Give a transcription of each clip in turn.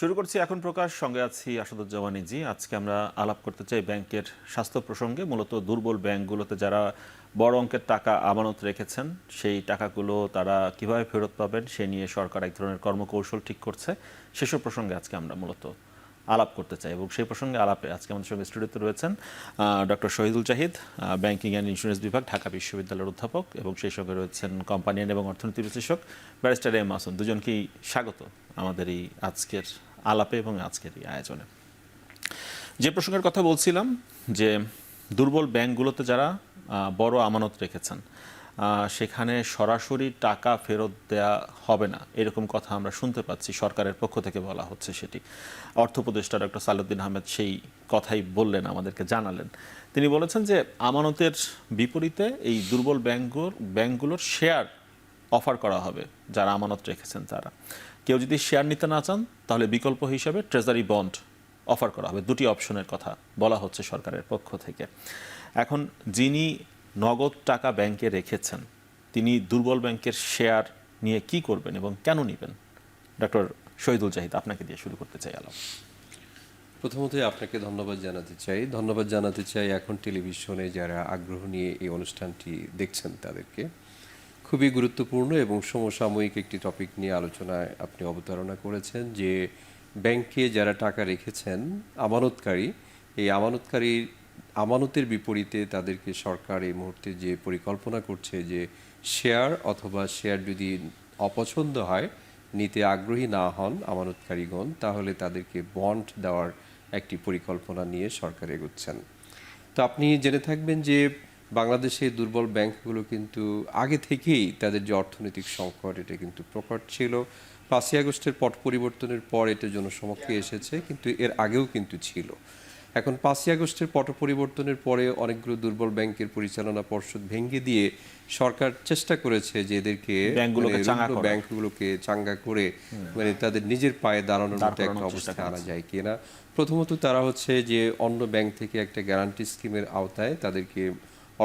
শুরু করছি এখন প্রকাশ, সঙ্গে আছি আসাদুজ্জামান জি। আজকে আমরা আলাপ করতে চাই ব্যাংকের স্বাস্থ্য প্রসঙ্গে। মূলত দুর্বল ব্যাংকগুলোতে যারা বড় অঙ্কের টাকা আমানত রেখেছেন, সেই টাকাগুলো তারা কিভাবে ফেরত পাবেন সে নিয়ে সরকার এক ধরনের কর্মকৌশল ঠিক করছে। সেসব প্রসঙ্গে আজকে আমরা মূলত আলাপ করতে চাই এবং সেই প্রসঙ্গে আলাপে আজকে আমাদের সঙ্গে স্টুডিওতে রয়েছেন doctor Shahidul Zahid, banking and insurance বিভাগ, ঢাকা বিশ্ববিদ্যালয়ের অধ্যাপক, এবং সেই সঙ্গে রয়েছেন কোম্পানি আইন এবং অর্থনীতি বিশ্লেষক ব্যারিস্টার এম মাসুম। দুজনকেই স্বাগত আমাদের এই আজকের আলাপে এবং আজকের এই আয়োজনে। যে প্রসঙ্গের কথা বলছিলাম, যে দুর্বল ব্যাংকগুলোতে যারা বড় আমানত রেখেছেন, সেখানে সরাসরি টাকা ফেরত দেয়া হবে না, এরকম কথা আমরা শুনতে পাচ্ছি। সরকারের পক্ষ থেকে বলা হচ্ছে সেটি। অর্থ উপদেষ্টা ডক্টর সালেউদ্দিন আহমেদ সেই কথাই বললেন, আমাদেরকে জানালেন। তিনি বলেছেন যে আমানতের বিপরীতে এই দুর্বল ব্যাংকগুলোর শেয়ার অফার করা হবে যারা আমানত রেখেছেন তারা। কেউ যদি শেয়ার নিতে না চান, তাহলে বিকল্প হিসাবে ট্রেজারি বন্ড অফার করা হবে। দুটি অপশনের কথা বলা হচ্ছে সরকারের পক্ষ থেকে। এখন যিনি নগদ টাকা ব্যাংকে রেখেছেন, তিনি দুর্বল ব্যাংকের শেয়ার নিয়ে কি করবেন এবং কেন নেবেন? ডক্টর শহীদুল জাহিদ, আপনাকে দিয়ে শুরু করতে চাই আলাপ। প্রথমতই আপনাকে ধন্যবাদ জানাতে চাই এখন টেলিভিশনে যারা আগ্রহ নিয়ে এই অনুষ্ঠানটি দেখছেন তাদেরকে। খুবই গুরুত্বপূর্ণ এবং সমসাময়িক একটি টপিক নিয়ে আলোচনায় আপনি অবতারণা করেছেন যে ব্যাংকে যারা টাকা রেখেছেন আমানতকারী, এই আমানতের বিপরীতে তাদেরকে সরকার এই মুহূর্তে যে পরিকল্পনা করছে যে শেয়ার অথবা শেয়ার যদি অপছন্দ হয়, নিতে আগ্রহী না হন আমানতকারীগণ, তাহলে তাদেরকে বন্ড দেওয়ার একটি পরিকল্পনা নিয়ে সরকার এগোচ্ছেন। তো আপনি জেনে থাকবেন যে বাংলাদেশে দুর্বল ব্যাংকগুলো কিন্তু আগে থেকেই তাদের যে অর্থনৈতিক সংকট, এটা কিন্তু প্রকট ছিল। 5ই আগস্টের পট পরিবর্তনের পর এটা জনসমক্ষে এসেছে, কিন্তু এর আগেও কিন্তু ছিল। এখন 5ই আগস্টের পট পরিবর্তনের পরে অনেকগুলো দুর্বল ব্যাংকের পরিচালনা পর্ষদ ভেঙে দিয়ে সরকার চেষ্টা করেছে যে এদেরকে ব্যাংকগুলোকে চাঙ্গা করে তাদের নিজের পায়ে দাঁড়ানোর মতো একটা অবস্থা আনা যায় কিনা। প্রথমত তারা হচ্ছে যে অন্য ব্যাংক থেকে একটা গ্যারান্টি স্কিমের আওতায় তাদেরকে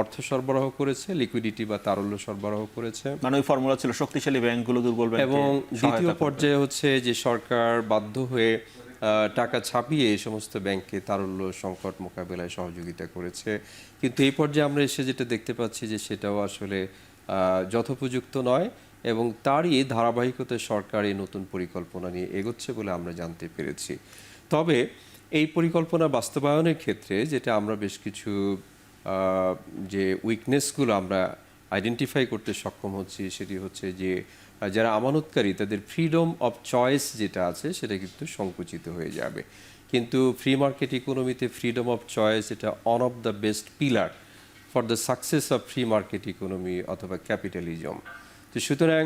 অর্থ সরবরাহ করেছে, লিকুইডিটি বা তারল্য সরবরাহ করেছে, মানে ওই ফর্মুলা ছিল শক্তিশালী ব্যাংকগুলো দুর্বল ব্যাংক। এবং দ্বিতীয় পর্যায়ে হচ্ছে যে সরকার বাধ্য হয়ে টাকা ছাপিয়ে এই সমস্ত ব্যাংককে তারল্য সংকট মোকাবেলায় সহযোগিতা করেছে। কিন্তু এই পর্যায়ে আমরা এসে যেটা দেখতে পাচ্ছি যে সেটাও আসলে যথোপযুক্ত নয়, এবং তারই ধারাবাহিকতায় সরকার এই নতুন পরিকল্পনা নিয়ে এগোচ্ছে বলে আমরা জানতে পেরেছি। তবে এই পরিকল্পনা বাস্তবায়নের ক্ষেত্রে যেটা আমরা বেশ কিছু যে উইকনেসগুলো আমরা আইডেন্টিফাই করতে সক্ষম হচ্ছি, সেটি হচ্ছে যে যারা আমানতকারী তাদের ফ্রিডম অফ চয়েস যেটা আছে সেটা কিন্তু সংকুচিত হয়ে যাবে। কিন্তু ফ্রি মার্কেট ইকোনমিতে ফ্রিডম অফ চয়েস এটা one of the best pillar for the success of free market economy অথবা ক্যাপিটালিজম। তো সুতরাং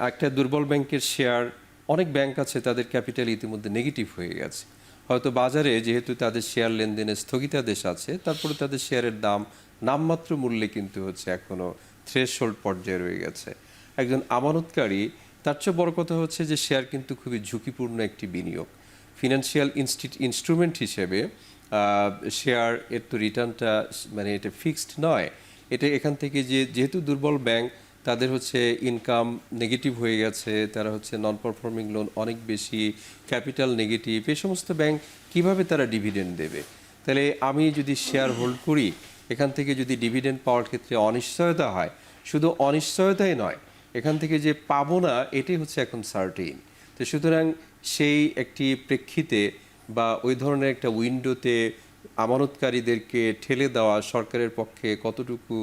একটা দুর্বল ব্যাংকের শেয়ার, অনেক ব্যাংক আছে তাদের ক্যাপিটাল ইতিমধ্যে নেগেটিভ হয়ে গেছে, হয়তো বাজারে যেহেতু তাদের শেয়ার লেনদেনের স্থগিতাদেশ আছে, তারপরে তাদের শেয়ারের দাম নামমাত্র মূল্যে কিন্তু হচ্ছে এখনো থ্রেশহোল্ড পর্যায়ে রয়ে গেছে। একজন আমানতকারী, তার চেয়ে বড় কথা হচ্ছে যে শেয়ার কিন্তু খুবই ঝুঁকিপূর্ণ একটি বিনিয়োগ। ফিনান্সিয়াল ইনস্ট্রুমেন্ট হিসেবে শেয়ার এর তো রিটার্নটা এটা ফিক্সড নয়। এটা এখান থেকে যেহেতু দুর্বল ব্যাংক, তাদের হচ্ছে ইনকাম নেগেটিভ হয়ে গেছে, তারা হচ্ছে নন পারফর্মিং লোন অনেক বেশি, ক্যাপিটাল নেগেটিভ, এই সমস্ত ব্যাংক কিভাবে তারা ডিভিডেন্ড দেবে? তাহলে আমি যদি শেয়ার হোল্ড করি, এখান থেকে যদি ডিভিডেন্ড পাওয়ার ক্ষেত্রে অনিশ্চয়তা হয়, শুধু অনিশ্চয়তাই নয়, এখান থেকে যে পাবো না এটাই হচ্ছে এখন সার্টেইন। তো সুতরাং সেই একটি প্রেক্ষিতে বা ওই ধরনের একটা উইন্ডোতে আমানতকারীদেরকে ঠেলে দেওয়া সরকারের পক্ষে কতটুকু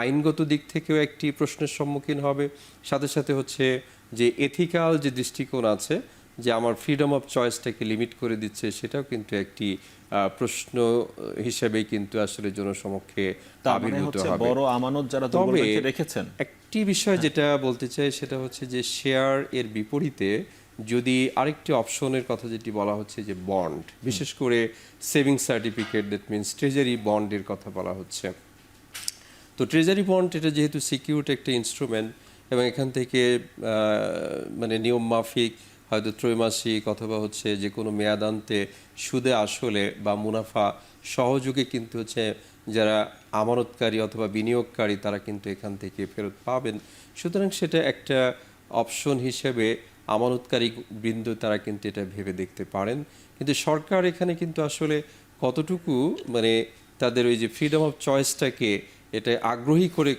আইনগত দিক থেকেও একটি প্রশ্নের সম্মুখীন হবে, সাথে সাথে হচ্ছে যে এথিক্যাল যে দৃষ্টিকোণ আছে যে আমার ফ্রিডম অফ চয়েসটাকে লিমিট করে দিচ্ছে, সেটাও কিন্তু একটি প্রশ্ন হিসেবে কিন্তু আসলে জনসমক্ষে আবির্ভূত হবে। বড় আমানত যারা দুর্বল ব্যাংকে রেখেছেন, একটি বিষয় যেটা বলতে চাই সেটা হচ্ছে যে শেয়ার এর বিপরীতে যদি আরেকটি অপশনের কথা যেটি বলা হচ্ছে যে বন্ড, বিশেষ করে saving certificate, that means treasury বন্ডের কথা বলা হচ্ছে। তো ট্রেজারি বন্ড এটা যেহেতু সিকিউরড একটা ইনস্ট্রুমেন্ট, এবং এখান থেকে নিয়ম মাফিক হয়তো ত্রৈমাসিক অথবা হচ্ছে যে কোনো মেয়াদান্তে সুদে আসলে বা মুনাফা সহযোগে কিন্তু হচ্ছে যারা আমানতকারী অথবা বিনিয়োগকারী তারা কিন্তু এখান থেকে ফেরত পাবেন। সুতরাং সেটা একটা অপশন হিসেবে আমানতকারী বৃন্দ তারা কিন্তু এটা ভেবে দেখতে পারেন। কিন্তু সরকার এখানে কিন্তু আসলে কতটুকু মানে তাদের ওই যে ফ্রিডম অফ চয়েসটাকে এটা আগ্রহী করে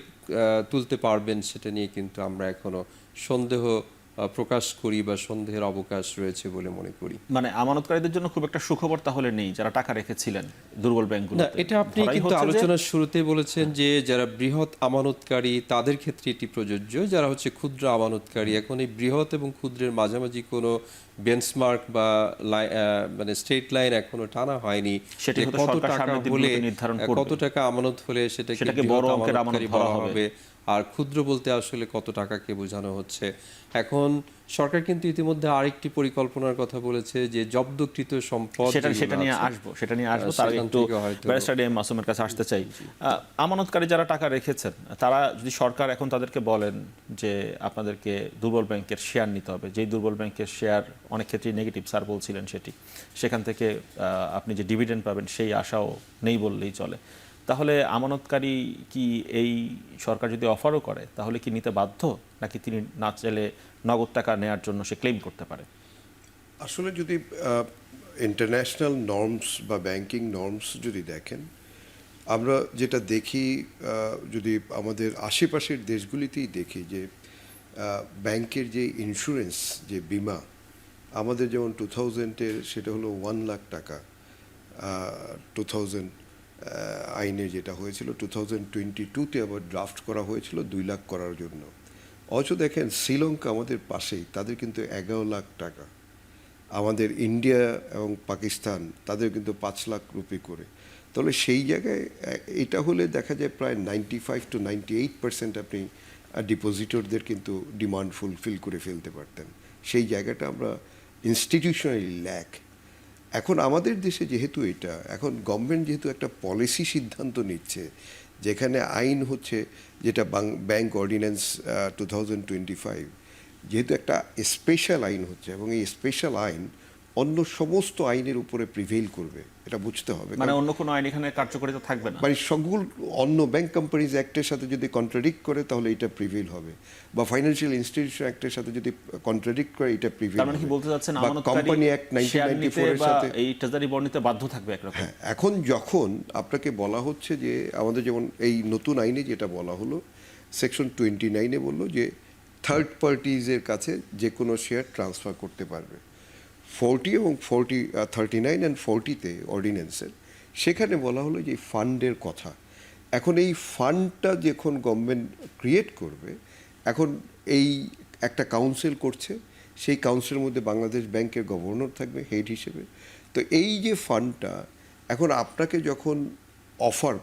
তুলতে পারবেন সেটা নিয়ে কিন্তু আমরা এখনো সন্দেহ প্রকাশ করি বা সন্দেহের অবকাশ রয়েছে বলে মনে করি। মানে আমানতকারীদের জন্য খুব একটা সুখবর তাহলে নেই যারা টাকা রেখেছিলেন দুর্বল না, ব্যাংকগুলোতে। এটা আপনি ধরাই কিন্তু হচ্ছে যে আলোচনার শুরুতেই বলেছেন যে যারা বৃহৎ আমানতকারী তাদের ক্ষেত্রে এটি প্রযোজ্য, যারা হচ্ছে ক্ষুদ্র আমানতকারী এখন এই বৃহৎ এবং ক্ষুদ্রের মাঝামাঝি কোনো বেঞ্চমার্ক বা মানে স্ট্রেট লাইন এখনো টানা হয়নি সেটি যে হয়তো কত সরকার টাকা সামনের হলে দিনগুলোতে নির্ধারণ করবে। কত টাকা আমানত হলে সেটাকে সেটাকে বৃহৎ বড় অঙ্কের আমানত আমানতকারী ধরা বলা হবে। হবে আর ক্ষুদ্র বলতে আসলে কত টাকাকে বোঝানো হচ্ছে। এখন সরকার কিন্তু ইতিমধ্যে আরেকটি পরিকল্পনার কথা বলেছে যে জব্দকৃত সম্পদ সেটা যেগুলো নিয়ে আছে, আসবো তার আগে সেখান একটু থেকে হয়তো ব্যারিস্টার এম মাসুমের কাছে আসতে চাই। আমানতকারী যারা টাকা রেখেছেন তারা যদি সরকার এখন তাদেরকে বলেন যে আপনাদেরকে দুর্বল ব্যাংকের শেয়ার নিতে হবে, যেই দুর্বল ব্যাংকের শেয়ার অনেক ক্ষেত্রেই নেগেটিভ, স্যার বলছিলেন সেখান থেকে আপনি যে ডিভিডেন্ড পাবেন সেই আশাও নেই বললেই চলে, তাহলে আমানতকারী কি এই সরকার যদি অফারও করে তাহলে কি নিতে বাধ্য, নাকি তিনি না চাইলে নগদ টাকা নেওয়ার জন্য সে ক্লেম করতে পারে? আসলে যদি ইন্টারন্যাশনাল নর্মস বা ব্যাংকিং নর্মস যদি দেখেন, আমরা যেটা দেখি যদি আমাদের আশেপাশের দেশগুলিতেই দেখি যে ব্যাংকের যে ইন্স্যুরেন্স যে বিমা, আমাদের যেমন 2000-এর সেটা হলো 1 লাখ টাকা, 2000 আইনে যেটা হয়েছিল, 2022-তে আবার ড্রাফট করা হয়েছিল 2 লাখ করার জন্য। অথচ দেখেন শ্রীলঙ্কা আমাদের পাশেই, তাদের কিন্তু 11 লাখ টাকা। আমাদের ইন্ডিয়া এবং পাকিস্তান তাদের কিন্তু 5 লাখ রুপি করে। তাহলে সেই জায়গায় এটা হলে দেখা যায় প্রায় 95 to 98% আপনি ডিপোজিটরদের কিন্তু ডিমান্ড ফুলফিল করে ফেলতে পারতেন। সেই জায়গাটা আমরা ইনস্টিটিউশনালি ল্যাক। এখন আমাদের দেশে যেহেতু এটা এখন গভর্নমেন্ট যেহেতু একটা পলিসি সিদ্ধান্ত নিচ্ছে, যেখানে আইন হচ্ছে যেটা ব্যাংক অর্ডিন্যান্স 2025, যেহেতু একটা স্পেশাল আইন হচ্ছে এবং এই স্পেশাল আইন অন্য সমস্ত আইনের উপরে প্রিভেইল করবে, এটা বুঝতে হবে। মানে অন্য কোনো আইন এখানে কার্যকারিতা থাকবে না, মানে সকল অন্য ব্যাংক কোম্পানিজ অ্যাক্টের সাথে যদি কন্ট্রাডিক্ট করে তাহলে এটা প্রিভেইল হবে, বা ফাইন্যান্সিয়াল ইনস্টিটিউশন অ্যাক্টের সাথে যদি কন্ট্রাডিক্ট করে এটা প্রিভেইল তার মানে কি হবে। বলতে চাচ্ছেন বা কোম্পানি অ্যাক্ট 1994 এর সাথে এই ট্রেজারি বন্ড নিতে বাধ্য থাকবে একরকম? হ্যাঁ, এখন যখন আপনাকে বলা হচ্ছে যে আমাদের যেমন এই নতুন আইনে যেটা বলা হলো, সেকশন 29-এ বললো যে থার্ড পার্টিজের কাছে যে কোনো শেয়ার ট্রান্সফার করতে পারবে। 40 এবং 39 অ্যান্ড 40-তে অর্ডিন্যান্সের সেখানে বলা হলো যে ফান্ডের কথা। এখন এই ফান্ডটা যখন গভর্নমেন্ট ক্রিয়েট করবে, এখন এই একটা কাউন্সিল করছে, সেই কাউন্সিলের মধ্যে বাংলাদেশ ব্যাংকের গভর্নর থাকবে হেড হিসেবে। তো এই যে ফান্ডটা এখন আপনাকে যখন অফার,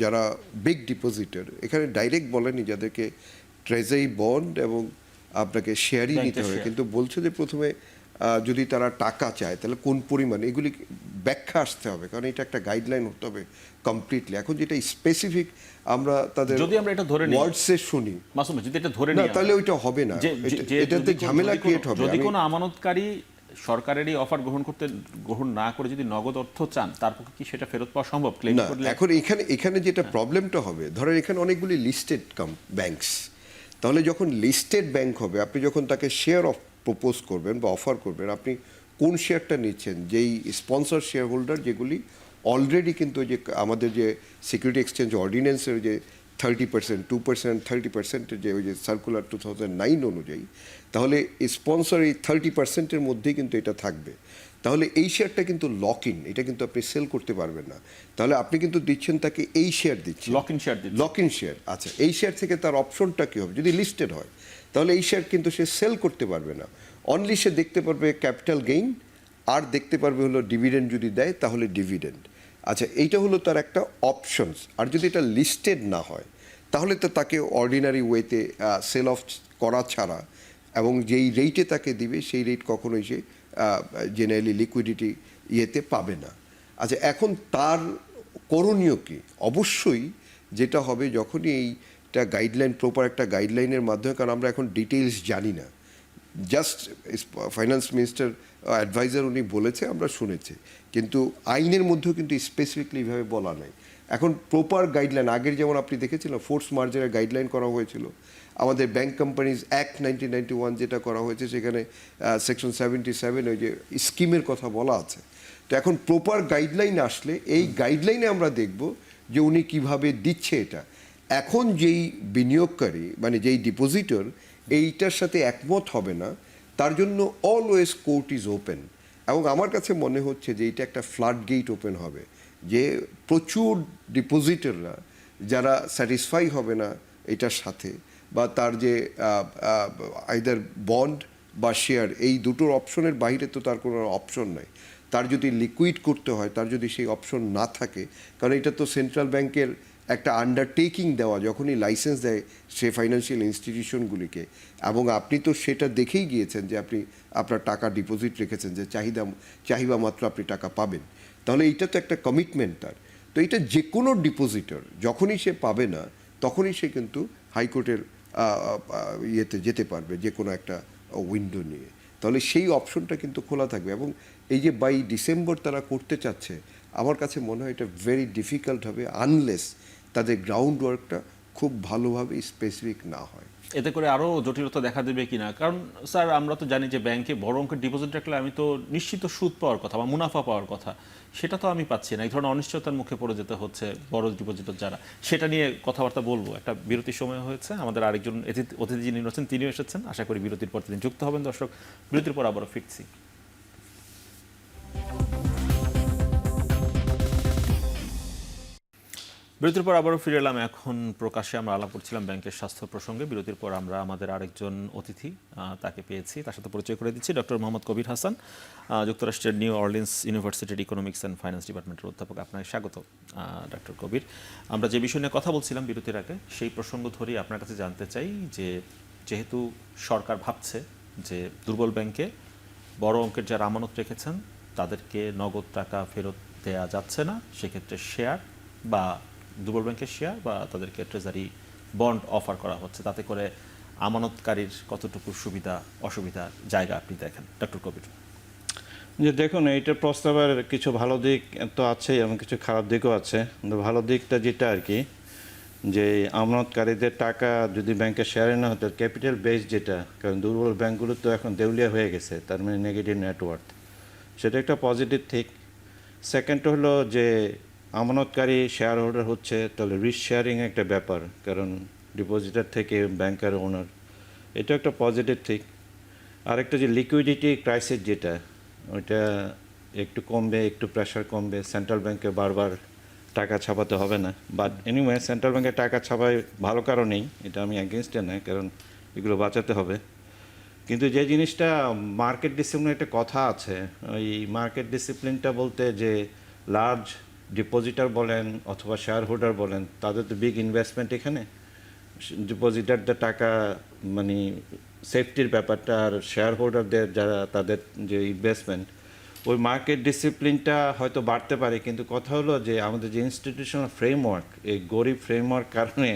যারা বিগ ডিপোজিটর, এখানে ডাইরেক্ট বলেনি যাদেরকে ট্রেজারি বন্ড এবং আপনাকে শেয়ারই নিতে হবে, কিন্তু বলছে যে প্রথমে যদি তারা টাকা চায় তাহলে কোন পরিমাণ, এগুলি ব্যাখ্যা আসতে হবে, কারণ এটা একটা গাইডলাইন হতে হবে কমপ্লিটলি। এখন যেটা স্পেসিফিক আমরা তাদের যদি আমরা এটা ধরে নিই, ওয়ার্ডসে শুনি মাসুম যদি এটা ধরে না, নিই তাহলে ওইটা হবে না, এটাতে ঝামেলা ক্রিয়েট হবে। যদি কোনো আমানতকারী সরকারেরই অফার গ্রহণ না করে যদি নগদ অর্থ চান, তার পক্ষে কি সেটা ফেরত পাওয়া সম্ভব ক্লেম না, করলে? এখন এখানে যেটা প্রবলেমটা হবে, ধরেন এখানে অনেকগুলি লিস্টেড ব্যাংকস, তাহলে যখন লিস্টেড ব্যাংক হবে, আপনি যখন তাকে শেয়ার অফ প্রপোজ করবেন বা অফার করবেন, আপনি কোন শেয়ারটা নিচ্ছেন, যেই স্পন্সর শেয়ার হোল্ডার যেগুলি অলরেডি কিন্তু যে আমাদের যে সিকিউরিটি এক্সচেঞ্জ অর্ডিন্যান্সের যে 30%, 2%, 30%-এর যে ওই যে সার্কুলার 2009 অনুযায়ী, তাহলে স্পন্সর এই 30%-এর মধ্যেই কিন্তু এটা থাকবে। তাহলে এই শেয়ারটা কিন্তু লক ইন, এটা কিন্তু আপনি সেল করতে পারবেন না। তাহলে আপনি কিন্তু দিচ্ছেন তাকে এই শেয়ার দিচ্ছেন, লক ইন শেয়ার দিচ্ছেন। Lock in share. আচ্ছা, এই শেয়ার থেকে তার অপশনটা কী হবে? যদি লিস্টেড হয় তাহলে এই শেয়ার কিন্তু সে সেল করতে পারবে না, অনলি সে দেখতে পারবে ক্যাপিটাল গেইন, আর দেখতে পারবে হলো ডিভিডেন্ড যদি দেয় তাহলে ডিভিডেন্ড। আচ্ছা, এইটা হলো তার একটা অপশনস। আর যদি এটা লিস্টেড না হয় তাহলে তো তাকে অর্ডিনারি ওয়েতে সেল অফ করা ছাড়া এবং যেই রেটে তাকে দিবে সেই রেট কখনোই সে জেনারেলি লিকুইডিটি ইয়েতে পাবে না। আচ্ছা, এখন তার করণীয় কি? অবশ্যই যেটা হবে, যখনই এইটা গাইডলাইন, প্রপার একটা গাইডলাইনের মাধ্যমে, কারণ আমরা এখন ডিটেইলস জানি না, জাস্ট ফাইন্যান্স মিনিস্টার অ্যাডভাইজার উনি বলেছে, আমরা শুনেছি, কিন্তু আইনের মধ্যেও কিন্তু স্পেসিফিকলি এইভাবে বলা নাই। এখন প্রপার গাইডলাইন, আগের যেমন আপনি দেখেছিলেন ফোর্স মার্জারের গাইডলাইন করা হয়েছিল, আমাদের ব্যাংক কোম্পানিজ অ্যাক্ট 1991 যেটা করা হয়েছে সেখানে সেকশন 77 ওই যে স্কিমের কথা বলা আছে। তো এখন প্রপার গাইডলাইন আসলে এই গাইডলাইনে আমরা দেখব যে উনি কিভাবে দিচ্ছে এটা। এখন যেই বিনিয়োগকারী মানে যেই ডিপোজিটর এইটার সাথে একমত হবে না, তার জন্য অলওয়েজ কোর্ট ইজ ওপেন। এবং আমার কাছে মনে হচ্ছে যে এটা একটা ফ্লাড গেট ওপেন হবে, যে প্রচুর ডিপোজিটররা যারা স্যাটিসফাই হবে না এটার সাথে, বা তার যে আইদার বন্ড বা শেয়ার, এই দুটোর অপশনের বাইরে তো তার কোনো অপশন নাই। তার যদি লিকুইড করতে হয়, তার যদি সেই অপশন না থাকে, কারণ এটা তো সেন্ট্রাল ব্যাংকের একটা আন্ডারটেকিং দেওয়া, যখনই লাইসেন্স দেয় সে ফাইন্যান্সিয়াল ইনস্টিটিউশনগুলিকে, এবং আপনি তো সেটা দেখেই গিয়েছেন যে আপনি আপনার টাকা ডিপোজিট রেখেছেন, যে চাহিদা মাত্র আপনি টাকা পাবেন, তাহলে এইটা তো একটা কমিটমেন্ট তার। তো এটা যে কোনো ডিপোজিটর যখনই সে পাবে না, তখনই সে কিন্তু হাইকোর্টের ইয়েতে যেতে পারবে যে কোনো একটা উইন্ডো নিয়ে। তাহলে সেই অপশনটা কিন্তু খোলা থাকবে। এবং এই যে বাই ডিসেম্বর তারা করতে চাচ্ছে, আমার কাছে মনে হয় এটা ভেরি ডিফিকাল্ট হবে আনলেস তাদের গ্রাউন্ড ওয়ার্কটা খুব ভালোভাবে স্পেসিফিক না হয়। এতে করে আরো জটিলতা দেখা দেবে কিনা? কারণ স্যার আমরা তো জানি যে ব্যাংকে বড় অঙ্কের ডিপোজিট রাখলে আমি তো নিশ্চিত সুদ পাওয়ার কথা বা মুনাফা পাওয়ার কথা, সেটা তো আমি পাচ্ছি না। এই ধরনের অনিশ্চয়তার মুখে পড়ে যেতে হচ্ছে বড় ডিপোজিটর যারা। সেটা নিয়ে কথাবার্তা বলবো। একটা বিরতির সময় হয়েছে, আমাদের আরেকজন অতিথি যিনি রয়েছেন তিনিও এসেছেন। আশা করি বিরতির পর তিনি যুক্ত হবেন। দর্শক, বিরতির পর আবারও ফিরছি। বিরতির পর আবারও ফিরে এলাম। এখন প্রকাশ্যে আমরা আলাপ করছিলাম ব্যাংকের স্বাস্থ্য প্রসঙ্গে। বিরতির পর আমরা আমাদের আরেকজন অতিথি তাকে পেয়েছি, তার সাথে পরিচয় করে দিচ্ছি। ডক্টর মোহাম্মদ কবির হাসান, যুক্তরাষ্ট্রের নিউ অরলিন্স ইউনিভার্সিটির ইকোনমিক্স অ্যান্ড ফাইন্যান্স ডিপার্টমেন্টের অধ্যাপক। আপনাকে স্বাগত ডক্টর কবির। আমরা যে বিষয় নিয়ে কথা বলছিলাম বিরতির আগে, সেই প্রসঙ্গ ধরেই আপনার কাছে জানতে চাই যে যেহেতু সরকার ভাবছে যে দুর্বল ব্যাংকে বড় অঙ্কের যারা আমানত রেখেছেন তাদেরকে নগদ টাকা ফেরত দেওয়া যাচ্ছে না, সেক্ষেত্রে শেয়ার বা দুর্বল ব্যাংকের শেয়ার বা তাদেরকে ট্রেজারি বন্ড অফার করা হচ্ছে, তাতে করে আমানতকারীর কতটুকু সুবিধা অসুবিধা জায়গা আপনি দেখেন ডক্টর কবির? যে দেখুন, এইটার প্রস্তাবের কিছু ভালো দিক তো আছেই এবং কিছু খারাপ দিকও আছে। কিন্তু ভালো দিকটা যেটা আর কি, যে আমানতকারীদের টাকা যদি ব্যাংকের শেয়ারে না হতো, ক্যাপিটাল বেস যেটা, কারণ দুর্বল ব্যাংকগুলো তো এখন দেউলিয়া হয়ে গেছে, তার মানে নেগেটিভ নেটওয়ার্থ, সেটা একটা পজিটিভ দিক। সেকেন্ড হলো যে আমানতকারী শেয়ার হোল্ডার হচ্ছে, তাহলে রিস্ক শেয়ারিং একটা ব্যাপার, কারণ ডিপোজিটার থেকে ব্যাংকার ওনার, এটা একটা পজিটিভ দিক। আরেকটা যে লিকুইডিটি ক্রাইসিস যেটা, ওইটা একটু কমবে, একটু প্রেশার কমবে, সেন্ট্রাল ব্যাংকে বারবার টাকা ছাপাতে হবে না। বাট এনিওয়ে, সেন্ট্রাল ব্যাংকে টাকা ছাপায় ভালো কারণেই, এটা আমি অ্যাগেনস্টে না, কারণ এগুলো বাঁচাতে হবে। কিন্তু যে জিনিসটা মার্কেট ডিসিপ্লিন একটা কথা আছে, ওই মার্কেট ডিসিপ্লিনটা বলতে যে লার্জ ডিপোজিটার বলেন অথবা শেয়ার হোল্ডার বলেন, তাদের তো বিগ ইনভেস্টমেন্ট এখানে, ডিপোজিটারদের টাকা মানে সেফটির ব্যাপারটা, আর শেয়ার হোল্ডারদের যারা তাদের যে ইনভেস্টমেন্ট, ওই মার্কেট ডিসিপ্লিনটা হয়তো বাড়তে পারে। কিন্তু কথা হলো যে আমাদের যে ইনস্টিটিউশনাল ফ্রেমওয়ার্ক, এই গরিব ফ্রেমওয়ার্ক কারণে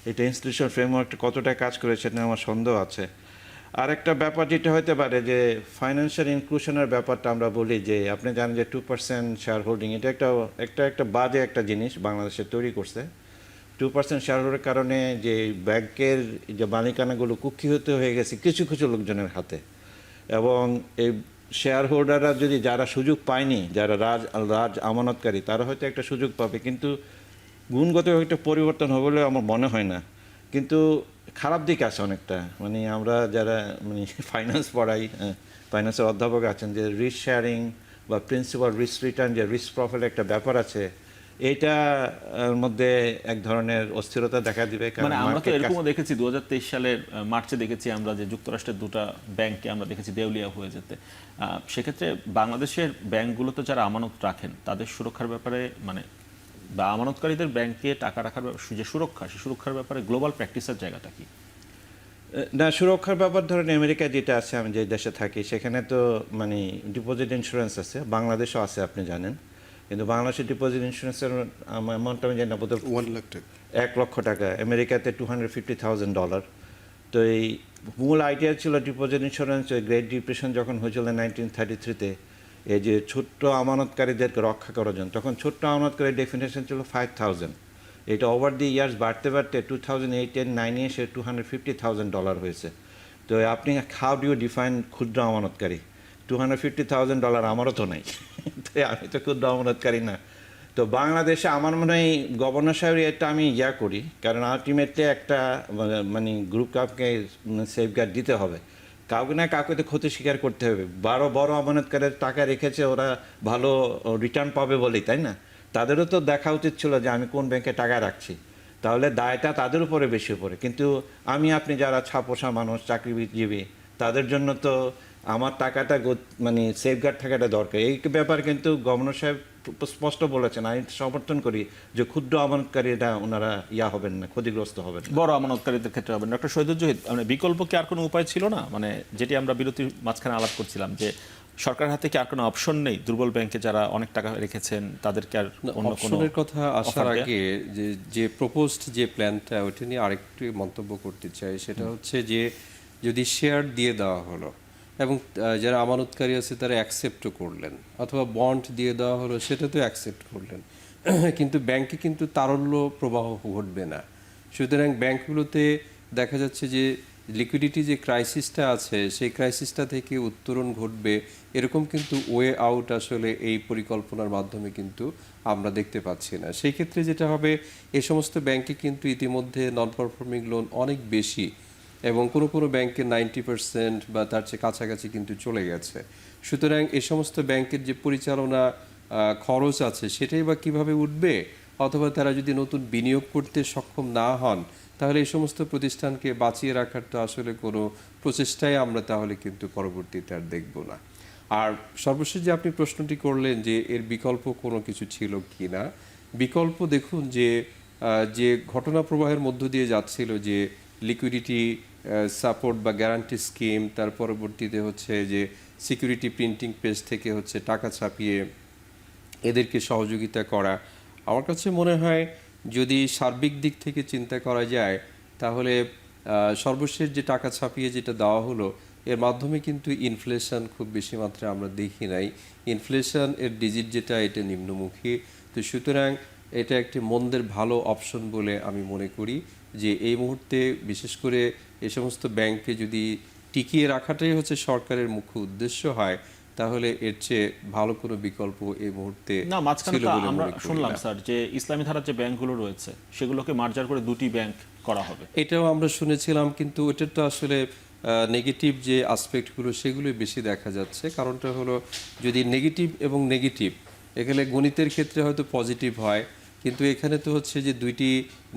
এটা ইনস্টিটিউশনাল ফ্রেমওয়ার্কটা কতটা কাজ করে সেটা আমার সন্দেহ আছে। আর একটা ব্যাপার যেটা হতে পারে যে ফাইন্যান্সিয়াল ইনক্লুশনের ব্যাপারটা আমরা বলি, যে আপনি জানেন যে 2% শেয়ার হোল্ডিং, এটা একটা বাজে একটা জিনিস বাংলাদেশে তৈরি করছে। 2% শেয়ার হোল্ডের কারণে যে ব্যাংকের যে মালিকানাগুলো কুক্ষিগত হয়ে গেছে কিছু কিছু লোকজনের হাতে, এবং এই শেয়ার হোল্ডাররা যদি যারা সুযোগ পায়নি, যারা রাজ আমানতকারী, তারা হয়তো একটা সুযোগ পাবে, কিন্তু গুণগত একটা পরিবর্তন হবে বলে আমার মনে হয় না। কিন্তু খারাপ দিক আছে অনেকটা, মানে আমরা যারা মানে ফাইন্যান্স পড়াই, ফাইন্যান্সের অধ্যাপক আছেন, যে রিস্ক শেয়ারিং বা প্রিন্সিপাল রিস্ক রিটার্ন, যে রিস্ক প্রোফাইল একটা ব্যাপার আছে, এইটার মধ্যে এক ধরনের অস্থিরতা দেখা দিবে। মানে আমরা তো এরকমও দেখেছি 2023 সালের মার্চে দেখেছি আমরা যে যুক্তরাষ্ট্রের দুটো ব্যাংকে আমরা দেখেছি দেউলিয়া হয়ে যেতে। সেক্ষেত্রে বাংলাদেশের ব্যাংকগুলোতে যারা আমানত রাখেন তাদের সুরক্ষার ব্যাপারে, মানে বা আমানতকারীদের ব্যাংকে টাকা রাখার যে সুরক্ষা, সেই সুরক্ষার ব্যাপারে গ্লোবাল প্র্যাকটিসের জায়গাটা কি? না, সুরক্ষার ব্যাপার ধরেন আমেরিকা যেটা আছে, আমি যে দেশে থাকি সেখানে তো মানে ডিপোজিট ইন্স্যুরেন্স আছে, বাংলাদেশও আছে আপনি জানেন, কিন্তু বাংলাদেশের ডিপোজিট ইন্স্যুরেন্সের অ্যামাউন্ট আমি জানি না, বোধহয় 1 লাখ টাকা, 1 লক্ষ টাকা। আমেরিকাতে $250,000। তো এই মূল আইডিয়া ছিল ডিপোজিট ইন্স্যুরেন্স গ্রেট ডিপ্রেশন যখন হয়েছিল 1933-তে, এই যে ছোট্ট আমানতকারীদেরকে রক্ষা করার জন্য। তখন ছোট্ট আমানতকারীর ডেফিনেশন ছিল 5,000। এটা ওভার দি ইয়ার্স বাড়তে বাড়তে 2008-9 এসে $250,000 হয়েছে। তো আপনি হাউ ডু ইউ ডিফাইন ক্ষুদ্র আমানতকারী? $250,000 আমারও তো নাই, তো আমি তো ক্ষুদ্র আমানতকারী না। তো বাংলাদেশে আমার মনে হয় গভর্নর সাহেবের এটা আমি করি, কারণ আলটিমেটলি একটা মানে গ্রুপ কাপকে সেফগার্ড দিতে হবে, কাউকে না কাউকে তো ক্ষতি স্বীকার করতে হবে। বড় আমানতকারের টাকা রেখেছে, ওরা ভালো রিটার্ন পাবে বলেই, তাই না? তাদেরও তো দেখা উচিত ছিল যে আমি কোন ব্যাংকে টাকা রাখছি, তাহলে দায়টা তাদের উপরে বেশি পড়ে। কিন্তু আপনি যারা ছাপোষা মানুষ, চাকরিজীবী, তাদের জন্য তো আমার টাকাটা মানে সেফগার্ড থাকাটা দরকার। এই ব্যাপার কিন্তু গভর্নর সাহেব স্পষ্ট বলেছেন, আমি সমর্থন করি যে ক্ষুদ্র আমানতকারীরা ওনারা হবেন না, ক্ষতিগ্রস্ত হবেন না। বড় আমানতকারীদের ক্ষেত্রে হবে। ডক্টর শহীদুজ্জাহিদ, মানে বিকল্প কি আর কোনো উপায় ছিল না? মানে যেটি আমরা বিরতির মাঝখানে আলাপ করছিলাম যে সরকার হাতে কি আর কোনো অপশন নেই? দুর্বল ব্যাংকে যারা অনেক টাকা রেখেছেন তাদেরকে আর অন্য কোনো অপশনের কথা আসার offer দেয়া? আগে যে প্রপোজড যে প্ল্যানটা ওটা নিয়ে আরেকটু মন্তব্য করতে চাই। সেটা হচ্ছে যে যদি শেয়ার দিয়ে দেওয়া হলো এবং যারা আমানতকারী আছে তারা অ্যাকসেপ্টও করলেন, অথবা বন্ড দিয়ে দেওয়া হলো সেটা তো অ্যাকসেপ্ট করলেন, কিন্তু ব্যাংকে কিন্তু তারল্য প্রবাহ ঘটবে না। সুতরাং ব্যাংকগুলোতে দেখা যাচ্ছে যে লিকুইডিটি যে ক্রাইসিসটা আছে সেই ক্রাইসিসটা থেকে উত্তরণ ঘটবে, এরকম কিন্তু ওয়ে আউট আসলে এই পরিকল্পনার মাধ্যমে কিন্তু আমরা দেখতে পাচ্ছি না। সেই ক্ষেত্রে যেটা হবে, এই সমস্ত ব্যাংকে কিন্তু ইতিমধ্যে নন পারফর্মিং লোন অনেক বেশি এবং কোনো কোনো ব্যাংকে 90% বা তার চেয়ে কাছাকাছি কিন্তু চলে গেছে। সুতরাং এই সমস্ত ব্যাংকের যে পরিচালনা খরচ আছে সেটাই বা কীভাবে উঠবে, অথবা তারা যদি নতুন বিনিয়োগ করতে সক্ষম না হন, তাহলে এই সমস্ত প্রতিষ্ঠানকে বাঁচিয়ে রাখার তো আসলে কোনো প্রচেষ্টাই আমরা তাহলে কিন্তু পরবর্তীতে আর দেখব না। আর সর্বশেষ যে আপনি প্রশ্নটি করলেন যে এর বিকল্প কোনো কিছু ছিল কি না, বিকল্প দেখুন যে যে ঘটনা প্রবাহের মধ্য দিয়ে যাচ্ছিল যে লিকুইডিটি সাপোর্ট বা গ্যারান্টি স্কিম, তার পরবর্তীতে হচ্ছে যে সিকিউরিটি প্রিন্টিং প্রেস থেকে হচ্ছে টাকা ছাপিয়ে এদেরকে সহযোগিতা করা, আমার কাছে মনে হয় যদি সার্বিক দিক থেকে চিন্তা করা যায় তাহলে সর্বশেষ যে টাকা ছাপিয়ে যেটা দেওয়া হলো এর মাধ্যমে কিন্তু ইনফ্লেশন খুব বেশি মাত্রায় আমরা দেখি নাই। ইনফ্লেশন এর ডিজিট যেটা এটা নিম্নমুখী, তো সুতরাং এটা একটি মন্দের ভালো অপশন বলে আমি মনে করি যে এই মুহূর্তে বিশেষ করে এই সমস্ত ব্যাংকে যদি টিকিয়ে রাখাটাই হচ্ছে সরকারের মুখ্য উদ্দেশ্য হয়, তাহলে এর চেয়ে ভালো কোনো বিকল্প এই মুহূর্তে না, মাঝখানে ছিল তো বলে আমরা মনে করি শুনলাম না। স্যার যে ইসলামী ধারার যে ব্যাংকগুলো রয়েছে সেগুলোকে মার্জার করে দুটি ব্যাংক করা হবে। এটাও আমরা শুনেছিলাম, কিন্তু ওটার তো আসলে নেগেটিভ যে আসপেক্টগুলো সেগুলোই বেশি দেখা যাচ্ছে। কারণটা হলো যদি নেগেটিভ এবং নেগেটিভ, এখানে গণিতের ক্ষেত্রে হয়তো পজিটিভ হয়, কিন্তু এখানে তো হচ্ছে যে দুইটি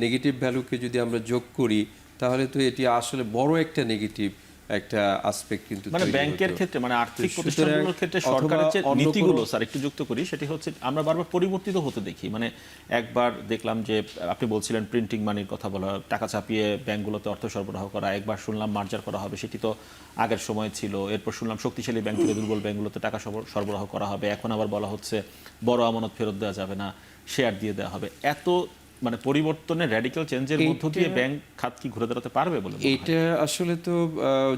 নেগেটিভ ভ্যালুকে যদি আমরা যোগ করি তাহলে তো এটি আসলে বড় একটা নেগেটিভ একটা আসপেক্ট কিন্তু মানে তৈরি ব্যাংকের হতো। ক্ষেত্রে, মানে আর্থিক সুতরাং প্রতিষ্ঠানগুলোর ক্ষেত্রে অথবা সরকারের যে অন্য নীতিগুলো কোনো- স্যার একটু যুক্ত করি, সেটি হচ্ছে আমরা বারবার পরিবর্তিত হতে দেখি। মানে একবার দেখলাম যে আপনি বলছিলেন প্রিন্টিং মানির কথা বলা, টাকা চাপিয়ে ব্যাংকগুলোতে অর্থ সরবরাহ করা, একবার শুনলাম মার্জার করা হবে, সেটি তো আগের সময় ছিল। এরপর শুনলাম শক্তিশালী ব্যাংক থেকে দুর্বল ব্যাংকগুলোতে টাকা সরবরাহ করা হবে। এখন আবার বলা হচ্ছে বড় আমানত ফেরত দেওয়া যাবে না, শেয়ার দিয়ে দেওয়া হবে। এত মানে পরিবর্তনের র্যাডিক্যাল চেঞ্জের মধ্য দিয়ে ব্যাংক খাত কি ঘুরে দাঁড়াতে পারবে বলে মনে হয়? এইটা আসলে তো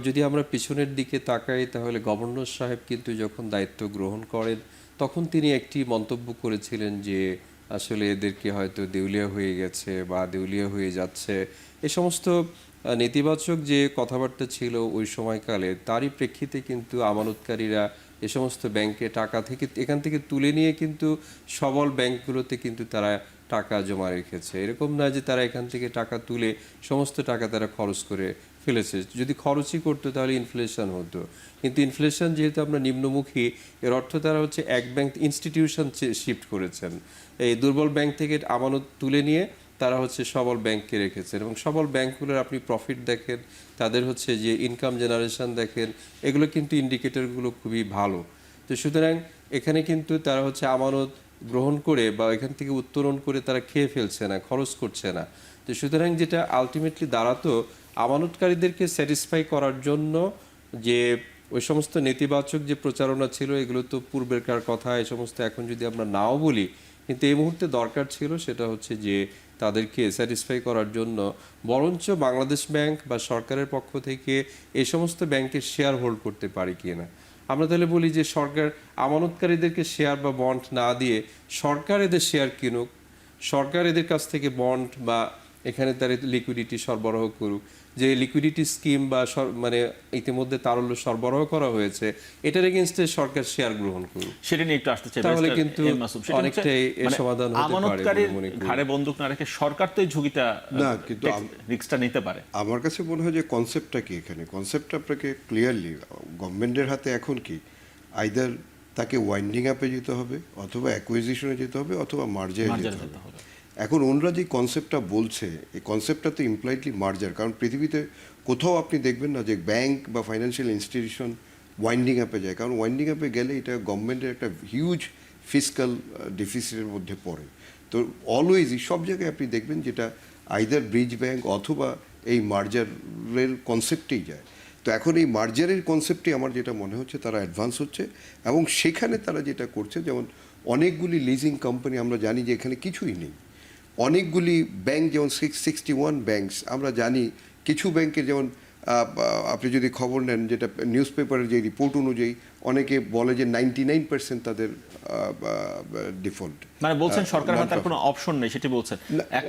যদি আমরা পিছনের দিকে তাকাই তাহলে গভর্নর সাহেব কিন্তু যখন দায়িত্ব গ্রহণ করেন তখন তিনি একটি মন্তব্য করেছিলেন যে আসলে এদেরকে হয়তো দেউলিয়া হয়ে গেছে বা দেউলিয়া হয়ে যাচ্ছে। এ সমস্ত নেতিবাচক যে কথাবার্তা ছিল ওই সময়কালে, তারই প্রেক্ষিতে কিন্তু আমানতকারীরা এ সমস্ত ব্যাংকে টাকা থেকে এখান থেকে তুলে নিয়ে কিন্তু সবল ব্যাংকগুলোতে কিন্তু তারা টাকা জমা রেখেছে। এরকম না যে তারা এখান থেকে টাকা তুলে সমস্ত টাকা তারা খরচ করে ফেলেছে। যদি খরচই করতো তাহলে ইনফ্লেশন হতো, কিন্তু ইনফ্লেশন যেহেতু আমরা নিম্নমুখী, এর অর্থ তারা হচ্ছে এক ব্যাংক ইনস্টিটিউশন শিফট করেছেন। এই দুর্বল ব্যাংক থেকে আমানত তুলে নিয়ে তারা হচ্ছে সবল ব্যাংককে রেখেছেন, এবং সবল ব্যাংকগুলোর আপনি প্রফিট দেখেন, তাদের হচ্ছে যে ইনকাম জেনারেশন দেখেন, এগুলো কিন্তু ইন্ডিকেটরগুলো খুবই ভালো। তো সুতরাং এখানে কিন্তু তারা হচ্ছে আমানত গ্রহণ করে বা এখান থেকে উত্তোলন করে তারা খেয়ে ফেলছে না, খরচ করছে না। তো সুতরাং যেটা আলটিমেটলি দাঁড়াতো, আমানতকারীদেরকে স্যাটিসফাই করার জন্য যে ওই সমস্ত নেতিবাচক যে প্রচারণা ছিল এগুলো তো পূর্বেরকার কথা, এই সমস্ত এখন যদি আমরা নাও বলি, কিন্তু এই মুহূর্তে দরকার ছিল সেটা হচ্ছে যে তাদেরকে স্যাটিসফাই করার জন্য বরঞ্চ বাংলাদেশ ব্যাংক বা সরকারের পক্ষ থেকে এই সমস্ত ব্যাংকের শেয়ার হোল্ড করতে পারে কিনা। আমরা তাহলে বলি যে সরকার আমানতকারীদেরকে শেয়ার বা বন্ড না দিয়ে সরকার এদের শেয়ার কিনুক, সরকার এদের কাছ থেকে বন্ড বা এখানে তার লিকুইডিটি সরবরাহ করুক। যে লিকুইডিটি স্কিম বা মানে ইতিমধ্যে তারল্য সরবরাহ করা হয়েছে, এটার এগেইনস্টে সরকার শেয়ার গ্রহণ করুক। সেটা নিয়ে একটু আসতে চাই তাহলে ব্যারিস্টার কিন্তু এম মাসুম। সেটা হচ্ছে অনেকটাই এর মানে সমাধান হতে পারে বলে আমানতকারীর মনে করি। ঘাড়ে বন্দুক না রেখে সরকার তো এই ঝুঁকিটা না, কিন্তু রিস্কটা নিতে পারে। আমার কাছে মনে হয় যে কনসেপ্টটা কি এখানে, কনসেপ্টটা আপনাকে ক্লিয়ারলি গভর্নমেন্টের হাতে এখন কি আইদার তাকে ওয়াইন্ডিং আপে যেতে হবে, অথবা অ্যাকুইজিশনে যেতে হবে, অথবা মার্জারে মার্জারে যেতে যেতে হবে। হবে। এখন ওনরা যে কনসেপ্টটা বলছে, এই কনসেপ্টটা তো ইমপ্লাইডলি মার্জার, কারণ পৃথিবীতে কোথাও আপনি দেখবেন না যে ব্যাংক বা ফাইন্যান্সিয়াল ইনস্টিটিউশন ওয়াইন্ডিং আপে যায়, কারণ ওয়াইন্ডিং আপে গেলে এটা গভর্নমেন্টের একটা হিউজ ফিসকাল ডেফিসিটের মধ্যে পড়ে। তো অলওয়েজই সব জায়গায় আপনি দেখবেন যেটা আইদার ব্রিজ ব্যাংক অথবা এই মার্জারের কনসেপ্টেই যায়। তো এখন এই মার্জারের কনসেপ্টে আমার যেটা মনে হচ্ছে তারা অ্যাডভান্স হচ্ছে, এবং সেখানে তারা যেটা করছে, যেমন অনেকগুলি লিজিং কোম্পানি আমরা জানি যে এখানে কিছুই নেই, অনেকগুলি ব্যাংক যেমন 661 ব্যাংকস আমরা জানি, কিছু ব্যাংকের যেমন আপনি যদি খবর নেন, যেটা নিউজ পেপারের যে রিপোর্ট অনুযায়ী অনেকে বলে যে 99% তাদের ডিফল্ট। মানে বলছেন সরকার হাতে আর কোনো অপশন নেই, সেটি বলছেন।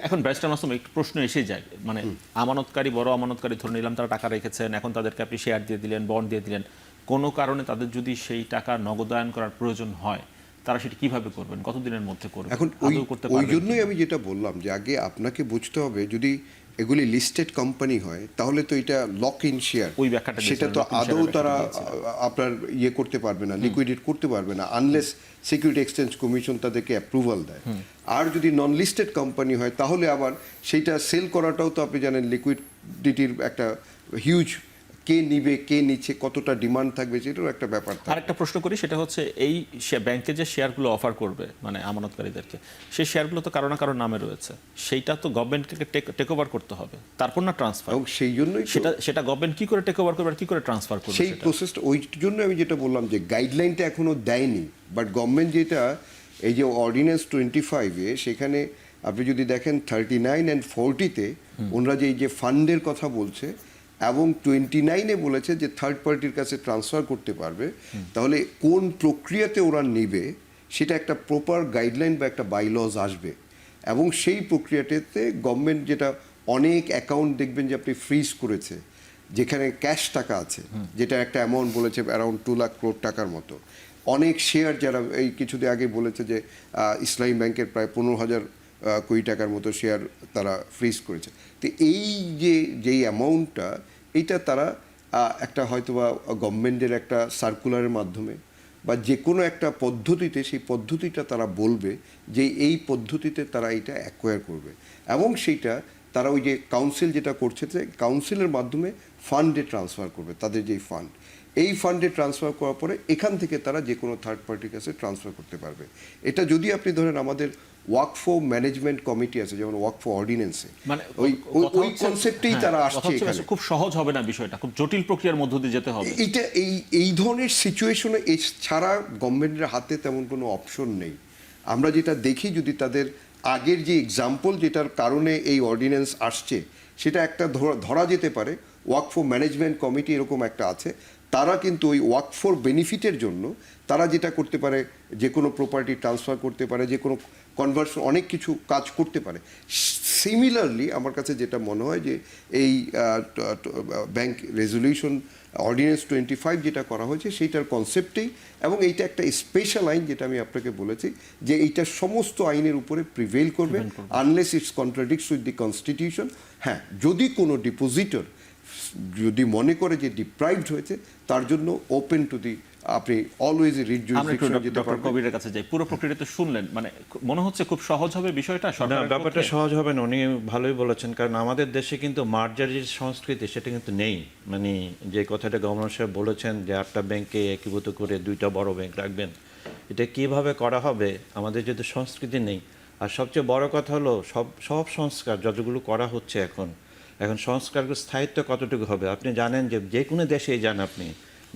এখন ব্যারিস্টার মাসুম একটু প্রশ্ন এসে যায়, মানে আমানতকারী, বড় আমানতকারী ধরে নিলাম তারা টাকা রেখেছেন, এখন তাদেরকে আপনি শেয়ার দিয়ে দিলেন, বন্ড দিয়ে দিলেন, কোনো কারণে তাদের যদি সেই টাকা নগদায়ন করার প্রয়োজন হয়, তারা সেটি কিভাবে করবেন, কতদিনের মধ্যে করবেন? এখন আদৌ করতে ওই পারবেন জন্যই কিনা? আমি যেটা বললাম যে আগে আপনাকে বুঝতে হবে, যদি এগুলি লিস্টেড কোম্পানি হয় তাহলে তো এটা লক ইন শেয়ার, ওই ব্যাখ্যাটা সেটা দিয়েছিলেন, তো lock in আদৌ share-এর তারা ব্যাখ্যাটা দিয়েছিলেন। আপনার ইয়ে করতে পারবে না, লিকুইডেট করতে পারবে না, আনলেস সিকিউরিটি এক্সচেঞ্জ কমিশন তাদেরকে অ্যাপ্রুভাল দেয়। আর যদি নন লিস্টেড কোম্পানি হয় তাহলে আবার সেইটা সেল করাটাও তো আপনি জানেন লিকুইডিটির একটা হিউজ, কে নিবে, কে নিচ্ছে, কতটা ডিমান্ড থাকবে, সেটারও একটা ব্যাপার থাকে। আরেকটা প্রশ্ন করি, সেটা হচ্ছে এই ব্যাংকে যে শেয়ারগুলো অফার করবে মানে আমানতকারীদেরকে, সেই শেয়ারগুলো তো কারো না কারো নামে রয়েছে, সেইটা তো গভর্নমেন্টকে টেক ওভার করতে হবে, তারপর না ট্রান্সফার। এবং সেই জন্যই তো সেটা গভর্নমেন্ট কি করে টেক ওভার করবে আর কি করে ট্রান্সফার করবে সেই সেটা? প্রসেসটা, ওই জন্য আমি যেটা বললাম যে গাইডলাইনটা এখনো দেয়নি, বাট গভর্নমেন্ট যেটা এই যে অর্ডিন্যান্স 25-এ, সেখানে আপনি যদি দেখেন 39 and 40-তে ওনারা যে এই যে ফান্ডের কথা বলছে, এবং 29-এ বলেছে যে থার্ড পার্টির কাছে ট্রান্সফার করতে পারবে, তাহলে কোন প্রক্রিয়াতে ওরা নেবে সেটা একটা প্রপার গাইডলাইন বা একটা বাইলজ আসবে, এবং সেই প্রক্রিয়াটাতে গভর্নমেন্ট যেটা অনেক অ্যাকাউন্ট দেখবেন যে আপনি ফ্রিজ করেছে, যেখানে ক্যাশ টাকা আছে, যেটা একটা অ্যামাউন্ট বলেছে অ্যারাউন্ড 2 লাখ কোটি টাকার মতো, অনেক শেয়ার যারা এই কিছুদিন আগে বলেছে যে ইসলামী ব্যাংকের প্রায় 15,000 কোটি টাকার মতো শেয়ার তারা ফ্রিজ করেছে। তো এই যেই অ্যামাউন্টটা, এইটা তারা একটা হয়তোবা গভর্নমেন্টের একটা সার্কুলারের মাধ্যমে বা যে কোনো একটা পদ্ধতিতে, সেই পদ্ধতিটা তারা বলবে যে এই পদ্ধতিতে তারা এটা অ্যাকোয়ার করবে, এবং সেইটা তারা ওই যে কাউন্সিল যেটা করছে, যে কাউন্সিলের মাধ্যমে ফান্ডে ট্রান্সফার করবে, তাদের যেই ফান্ড, এই ফান্ডে ট্রান্সফার করার পরে এখান থেকে তারা যে কোনো থার্ড পার্টির কাছে ট্রান্সফার করতে পারবে। এটা যদি আপনি ধরেন আমাদের ওয়াকফ ম্যানেজমেন্ট কমিটি আছে, যেমন ওয়াকফ অর্ডিন্যান্সে, মানে ওই কনসেপ্টেই তারা আসছে এখানে। খুব সহজ হবে না বিষয়টা, খুব জটিল প্রক্রিয়ার মধ্য দিয়ে যেতে হবে। এইটা এই ধরনের সিচুয়েশনে ছাড়া গভর্নমেন্টের হাতে তেমন কোনো অপশন নেই। আমরা যেটা দেখি, যদি তাদের আগের যে এক্সাম্পল যেটার কারণে এই অর্ডিন্যান্স আসছে, সেটা একটা ধরা যেতে পারে, ওয়াকফ ম্যানেজমেন্ট কমিটি এরকম একটা আছে, তারা কিন্তু ওই ওয়াকফর বেনিফিটের জন্য তারা যেটা করতে পারে, যে কোনো প্রপার্টি ট্রান্সফার করতে পারে, যে কোনো কনভার্সন, অনেক কিছু কাজ করতে পারে। সিমিলারলি আমার কাছে যেটা মনে হয় যে এই ব্যাংক রেজলিউশন অর্ডিন্যান্স 25 যেটা করা হয়েছে, সেইটার কনসেপ্টেই, এবং এইটা একটা স্পেশাল আইন, যেটা আমি আপনাকে বলেছি যে এইটা সমস্ত আইনের উপরে প্রিভেল করবে, unless it's contradicts with the constitution. হ্যাঁ, যদি কোনো ডিপোজিটর যদি মনে করে যে ডিপ্রাইভড হয়েছে, তার জন্য ওপেন টু দি, আপনি অলওয়েজ রিট জুরিসডিকশনে যেতে ডক্টর পারবেন। কবিরের কাছে যাই, পুরো প্রক্রিয়া তো শুনলেন, মানে মনে হচ্ছে খুব সহজ হবে বিষয়টা না, সরকারের ব্যাপারটা পক্ষে? সহজ হবে না, উনি ভালোই বলেছেন, কারণ আমাদের দেশে কিন্তু মার্জারের সংস্কৃতি সেটা কিন্তু নেই। মানে যে কথাটা গভর্নর সাহেব বলেছেন যে 8টা ব্যাংকে একীভূত করে 2টা বড় ব্যাংক রাখবেন, এটা কিভাবে করা হবে, আমাদের যদি সংস্কৃতি নেই। আর সবচেয়ে বড় কথা হলো সব সংস্কার যতগুলো করা হচ্ছে এখন সংস্কারগুলো স্থায়িত্ব কতটুকু হবে। আপনি জানেন যে কোনো দেশেই যান আপনি,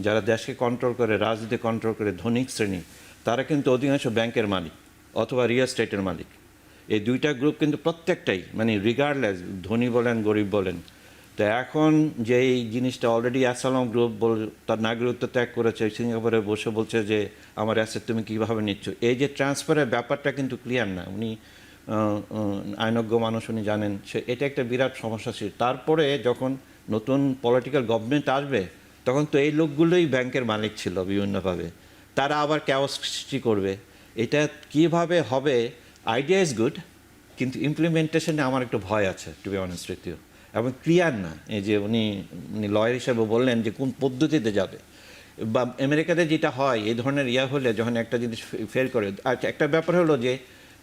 যারা দেশকে কন্ট্রোল করে, রাজনীতি কন্ট্রোল করে, ধনিক শ্রেণী, তারা কিন্তু অধিকাংশ ব্যাংকের মালিক। অথবা রিয়েল এস্টেটের মালিক। এই দুইটা গ্রুপ কিন্তু প্রত্যেকটাই মানে রিগার্ডলেস ধনী বলেন গরিব বলেন। তো এখন যে এই জিনিসটা অলরেডি অ্যাসালম গ্রুপ তার নাগরিকত্ব ত্যাগ করেছে, সিঙ্গাপুরে বসে বলছে যে আমার অ্যাসেট তুমি কীভাবে নিচ্ছ। এই যে ট্রান্সফারের ব্যাপারটা কিন্তু ক্লিয়ার না। উনি আইনজ্ঞ মানুষ, উনি জানেন এটা একটা বিরাট সমস্যা ছিল। তারপরে যখন নতুন পলিটিক্যাল গভর্নমেন্ট আসবে তখন তো এই লোকগুলোই ব্যাংকের মালিক ছিল বিভিন্নভাবে, তারা আবার ক্যাওস সৃষ্টি করবে। এটা কিভাবে হবে, আইডিয়া ইজ গুড, কিন্তু ইমপ্লিমেন্টেশনে আমার একটু ভয় আছে to be honest with you. এবং ক্লিয়ার না এই যে উনি লয়ার হিসেবে বললেন যে কোন পদ্ধতিতে যাবে। বা আমেরিকাতে যেটা হয় এই ধরনের হলে যখন একটা জিনিস ফেল করে, আর একটা ব্যাপার হলো যে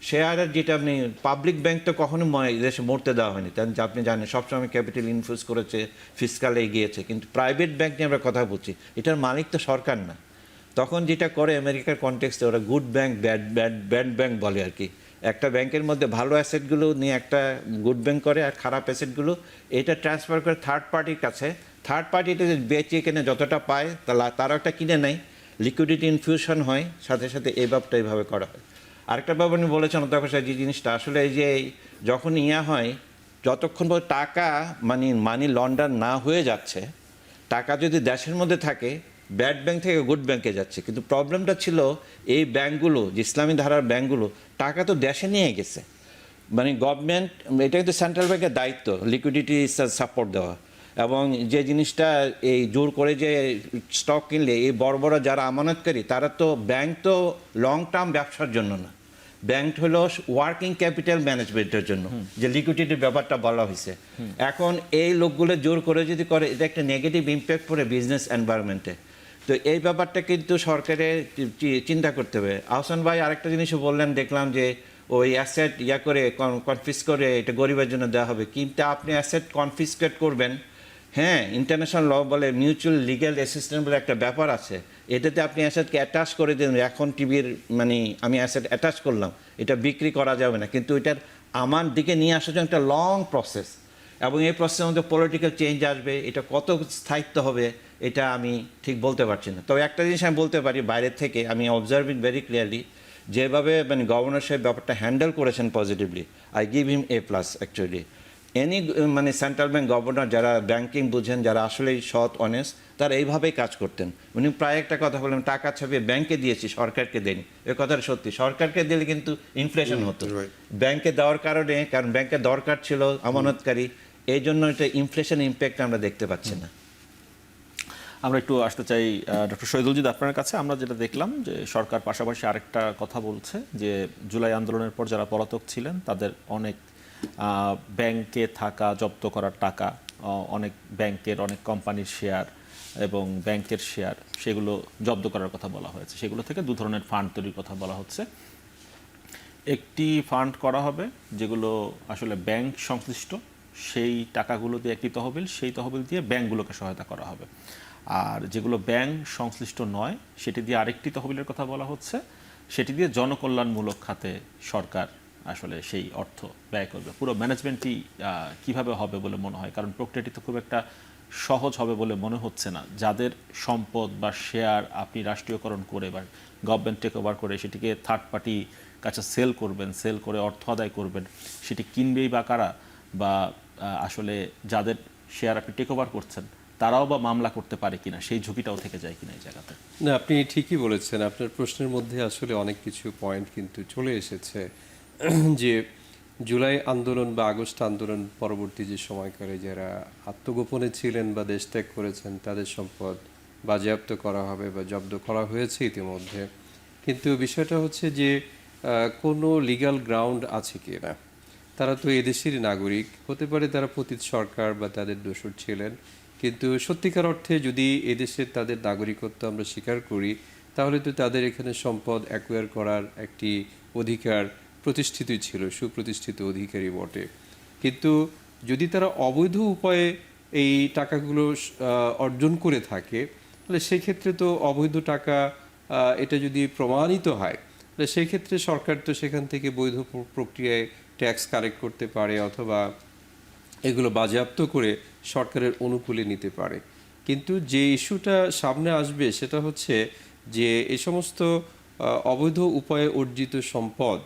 শেয়ারের যেটা আপনি পাবলিক ব্যাংক তো কখনো দেশে মরতে দেওয়া হয়নি, তাই আপনি জানেন সবসময় ক্যাপিটাল ইনফিউজ করেছে, ফিসকালে এগিয়েছে। কিন্তু প্রাইভেট ব্যাংক নিয়ে আমরা কথা বলছি, এটার মালিক তো সরকার না। তখন যেটা করে আমেরিকার কনটেক্সটে ওরা গুড ব্যাংক ব্যাড ব্যাংক বলে আর কি। একটা ব্যাংকের মধ্যে ভালো অ্যাসেটগুলো নিয়ে একটা গুড ব্যাংক করে, আর খারাপ অ্যাসেটগুলো এটা ট্রান্সফার করে থার্ড পার্টির কাছে। থার্ড পার্টি এটা বেচে কিনে যতটা পায় তারা একটা কিনে নেয়, লিকুইডিটি ইনফিউশন হয়, সাথে সাথে এই ব্যাপারটা এইভাবে করা হয়। আরেকটা ব্যাপার উনি বলেছেন অধ্যক্ষ সাহেব যে জিনিসটা আসলে এই যে যখন হয় যতক্ষণ পর্যন্ত টাকা মানি লন্ডার না হয়ে যাচ্ছে, টাকা যদি দেশের মধ্যে থাকে ব্যাড ব্যাংক থেকে গুড ব্যাংকে যাচ্ছে। কিন্তু প্রবলেমটা ছিল এই ব্যাংকগুলো যে ইসলামী ধারার ব্যাংকগুলো টাকা তো দেশে নিয়ে গেছে। গভর্নমেন্ট, এটা কিন্তু সেন্ট্রাল ব্যাংকের দায়িত্ব লিকুইডিটি সাপোর্ট দেওয়া। এবং যে জিনিসটা এই জোর করে যে স্টক কিনলে এই বড় বড় যারা আমানতকারী তারা তো ব্যাংক তো লং টার্ম ব্যবসার জন্য না, ব্যাংক হলো ওয়ার্কিং ক্যাপিটাল ম্যানেজমেন্টের জন্য, যে লিকুইডিটির ব্যাপারটা বলা হয়েছে। এখন এই লোকগুলো জোর করে যদি করে এটা একটা নেগেটিভ ইম্প্যাক্ট পড়ে বিজনেস এনভায়রনমেন্টে। তো এই ব্যাপারটা কিন্তু সরকারের চিন্তা করতে হবে। আহসান ভাই আরেকটা জিনিসও বললেন, দেখলাম যে ওই অ্যাসেট করে কনফিস করে এটা গরিবের জন্য দেওয়া হবে। কিন্তু আপনি অ্যাসেট কনফিসকেট করবেন, হ্যাঁ ইন্টারন্যাশনাল ল বলে মিউচুয়াল লিগ্যাল অ্যাসিস্ট্যান্ট বলে একটা ব্যাপার আছে, এটাতে আপনি অ্যাসেটকে অ্যাটাচ করে দিন। এখন টিভির আমি অ্যাসেট অ্যাটাচ করলাম, এটা বিক্রি করা যাবে না, কিন্তু এটার আমার দিকে নিয়ে আসার জন্য একটা লং প্রসেস, এবং এই প্রসেসের মধ্যে পলিটিক্যাল চেঞ্জ আসবে। এটা কত স্থায়িত্ব হবে এটা আমি ঠিক বলতে পারছি না। তবে একটা জিনিস আমি বলতে পারি বাইরের থেকে, আমি অবজার্ভিং ভেরি ক্লিয়ারলি যেভাবে গভর্নর সাহেব ব্যাপারটা হ্যান্ডেল করেছেন positively, I give him A+ actually. Any central bank governor যারা ব্যাংকিং বুঝেন, যারা আসলেই সৎ অনেস্ট, তারা এইভাবেই কাজ করতেন। উনি প্রায় একটা কথা বললেন, টাকা ছাপিয়ে ব্যাংকে দিয়েছি, সরকারকে দেনি। এ কথাটা সত্যি, সরকারকে দিলে কিন্তু ইনফ্লেশন হতো। ব্যাংকে দেওয়ার কারণে, কারণ ব্যাংকের দরকার ছিল আমানতকারী, এই জন্য এটা ইনফ্লেশন ইম্প্যাক্ট আমরা দেখতে পাচ্ছি না। আমরা একটু আসতে চাই ডক্টর শহীদুল আপনার কাছে। আমরা যেটা দেখলাম যে সরকার পাশাপাশি আরেকটা কথা বলছে যে জুলাই আন্দোলনের পর যারা পলাতক ছিলেন তাদের অনেক ব্যাংকে থাকা জব্দ করার টাকা, অনেক ব্যাংকের অনেক কোম্পানির শেয়ার এবং ব্যাংকের শেয়ার, সেগুলো জব্দ করার কথা বলা হয়েছে। সেগুলো থেকে দু ধরনের ফান্ড তৈরির কথা বলা হচ্ছে। একটি ফান্ড করা হবে যেগুলো আসলে ব্যাংক সংশ্লিষ্ট, সেই টাকাগুলো দিয়ে একটি তহবিল, সেই তহবিল দিয়ে ব্যাংকগুলোকে সহায়তা করা হবে। আর যেগুলো ব্যাংক সংশ্লিষ্ট নয় সেটি দিয়ে আরেকটি তহবিলের কথা বলা হচ্ছে, সেটি দিয়ে জনকল্যাণমূলক খাতে সরকার আসলে সেই অর্থ ব্যয় করবে। পুরো ম্যানেজমেন্টই কিভাবে হবে বলে মনে হয়? কারণ প্রক্রিয়াটি তো খুব একটা সহজ হবে বলে মনে হচ্ছে না। যাদের সম্পদ বা শেয়ার আপনি রাষ্ট্রীয়করণ করে বা গভর্নমেন্ট টেক ওভার করে সেটিকে থার্ড পার্টি কাছে সেল করবেন, সেল করে অর্থ আদায় করবেন, সেটি কিনবেই বা কারা? বা আসলে যাদের শেয়ার আপনি টেক ওভার করছেন তারাও বা মামলা করতে পারে কিনা, সেই ঝুঁকিটাও থেকে যায় কিনা এই জায়গাতে? না, আপনি ঠিকই বলেছেন। আপনার প্রশ্নের মধ্যে আসলে অনেক কিছু পয়েন্ট কিন্তু চলে এসেছে। যে জুলাই আন্দোলন বা আগস্ট আন্দোলন পরবর্তী যে সময়কালে যারা আত্মগোপনে ছিলেন বা দেশ ত্যাগ করেছেন তাদের সম্পদ বাজেয়াপ্ত করা হবে বা জব্দ করা হয়েছে ইতিমধ্যে। কিন্তু বিষয়টা হচ্ছে যে কোনো লিগ্যাল গ্রাউন্ড আছে কি না। তারা তো এদেশেরই নাগরিক, হতে পারে তারা পতিত সরকার বা তাদের দোসর ছিলেন, কিন্তু সত্যিকার অর্থে যদি এদেশের তাদের নাগরিকত্ব আমরা স্বীকার করি তাহলে তো তাদের এখানে সম্পদ অ্যাকোয়ার করার একটি অধিকার প্রতিষ্ঠিতই ছিল, সুপ্রতিষ্ঠিত অধিকারী বটে। কিন্তু যদি তারা অবৈধ উপায়ে এই টাকাগুলো অর্জন করে থাকে তাহলে সেক্ষেত্রে তো অবৈধ টাকা এটা যদি প্রমাণিত হয় তাহলে সেই ক্ষেত্রে সরকার তো সেখান থেকে বৈধ প্রক্রিয়ায় ট্যাক্স কালেক্ট করতে পারে অথবা এগুলো বাজেয়াপ্ত করে সরকারের অনুকূলে নিতে পারে। কিন্তু যে ইস্যুটা সামনে আসবে সেটা হচ্ছে যে এই সমস্ত অবৈধ উপায়ে অর্জিত সম্পদ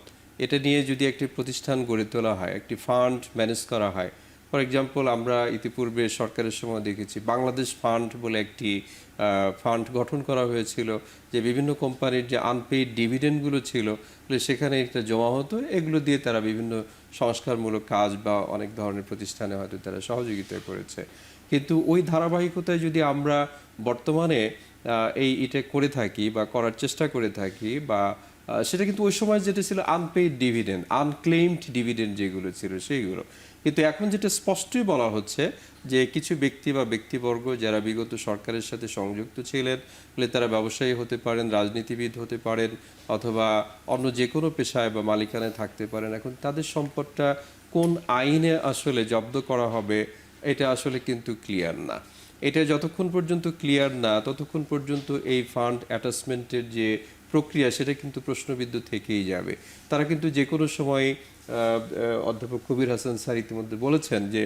এটা নিয়ে যদি একটি প্রতিষ্ঠান গড়ে তোলা হয়, একটি ফান্ড ম্যানেজ করা হয়, ফর এক্সাম্পল আমরা ইতিপূর্বে সরকারের সময় দেখেছি বাংলাদেশ ফান্ড বলে একটি ফান্ড গঠন করা হয়েছিল, যে বিভিন্ন কোম্পানির যে আনপেইড ডিভিডেন্ডগুলো ছিল সেখানে একটা জমা হতো, এগুলো দিয়ে তারা বিভিন্ন সংস্কারমূলক কাজ বা অনেক ধরনের প্রতিষ্ঠানে হয়তো তারা সহযোগিতা করেছে। কিন্তু ওই ধারাবাহিকতায় যদি আমরা বর্তমানে এটা করে থাকি বা করার চেষ্টা করে থাকি, বা সেটা কিন্তু ওই সময় যেটা ছিল আনপেইড ডিভিডেন্ড, আনক্লেইমড ডিভিডেন্ড যেগুলো ছিল সেইগুলো, কিন্তু এখন যেটা স্পষ্টই বলা হচ্ছে যে কিছু ব্যক্তি বা ব্যক্তিবর্গ যারা বিগত সরকারের সাথে সংযুক্ত ছিলেন, তারা ব্যবসায়ী হতে পারেন, রাজনীতিবিদ হতে পারেন, অথবা অন্য যে কোনো পেশায় বা মালিকানায় থাকতে পারেন, এখন তাদের সম্পদটা কোন আইনে আসলে জব্দ করা হবে এটা আসলে কিন্তু ক্লিয়ার না। এটা যতক্ষণ পর্যন্ত ক্লিয়ার না ততক্ষণ পর্যন্ত এই ফান্ড অ্যাটাচমেন্টের যে প্রক্রিয়া সেটা কিন্তু প্রশ্নবিদ্ধ থেকেই যাবে। তারা কিন্তু যে কোনো সময় অধ্যাপক কবির হাসান স্যার ইতিমধ্যে বলেছেন যে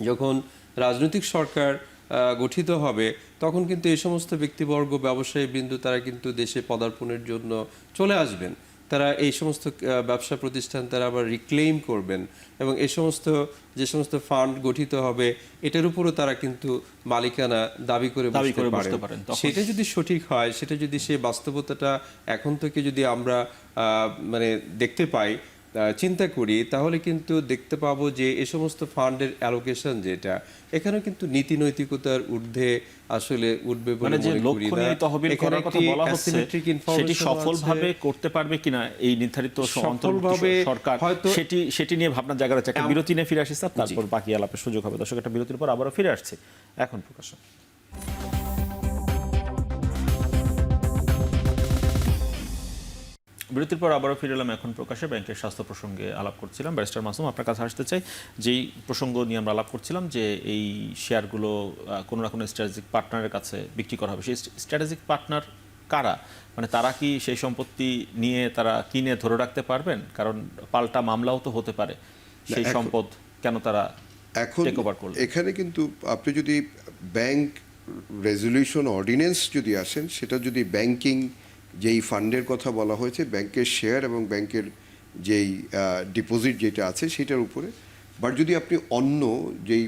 যখন রাজনৈতিক সরকার গঠিত হবে তখন কিন্তু এই সমস্ত ব্যক্তিবর্গ, ব্যবসায়ী বিন্দু তারা কিন্তু দেশে পদার্পণের জন্য চলে আসবেন। তারা এই সমস্ত ব্যবসা প্রতিষ্ঠান তারা আবার রিক্লেইম করবেন, এবং এই সমস্ত যে সমস্ত ফান্ড গঠিত হবে এটার উপরও তারা কিন্তু মালিকানা দাবি করে বসতে পারেন। সেটা যদি সঠিক হয়, সেটা যদি সেই বাস্তবতাটা এখন থেকে যদি আমরা মানে দেখতে পাই, চিন্তা করি, তাহলে কিন্তু দেখতে পাবো যে এই সমস্ত ফান্ডের অ্যালোকেশন যেটা এখানে কিন্তু নীতি নৈতিকতার ঊর্ধ্বে আসলে উঠবে বলে মনে করি না। তহবিল করার কথা বলা হচ্ছে, সেটি সফলভাবে করতে পারবে কিনা এই নির্ধারিত সরকার, সেটি নিয়ে ভাবনার জায়গা আছে। একটা বিরতি নিয়ে ফিরে আসি স্যার, তারপর বাকি আলাপের সুযোগ হবে। দর্শক, একটা বিরতির পর আবারও ফিরে আসছে এখন প্রকাশন। বিরতির পর আবারও ফিরে এলাম এখন প্রকাশে। ব্যাংকের স্বাস্থ্য প্রসঙ্গে আলাপ করছিলাম। ব্যারিস্টার মাসুম, আপনার কাছে আসতে চাই, যেই প্রসঙ্গ নিয়ে আমরা আলাপ করছিলাম যে এই শেয়ারগুলো কোনো না কোনো স্ট্র্যাটেজিক পার্টনারের কাছে বিক্রি করা হবে। সেই স্ট্র্যাটেজিক পার্টনার কারা? মানে তারা কি সেই সম্পত্তি নিয়ে তারা কিনে ধরে রাখতে পারবেন? কারণ পাল্টা মামলাও তো হতে পারে, সেই সম্পদ কেন তারা এখন টেক ওভার করলো? এখানে কিন্তু আপনি যদি ব্যাংক রেজলিউশন অর্ডিন্যান্স যদি আসেন, সেটা যদি ব্যাংকিং যেই ফান্ডের কথা বলা হয়েছে, ব্যাংকের শেয়ার এবং ব্যাংকের যেই ডিপোজিট যেটা আছে সেটার উপরে, বাট যদি আপনি অন্য যেই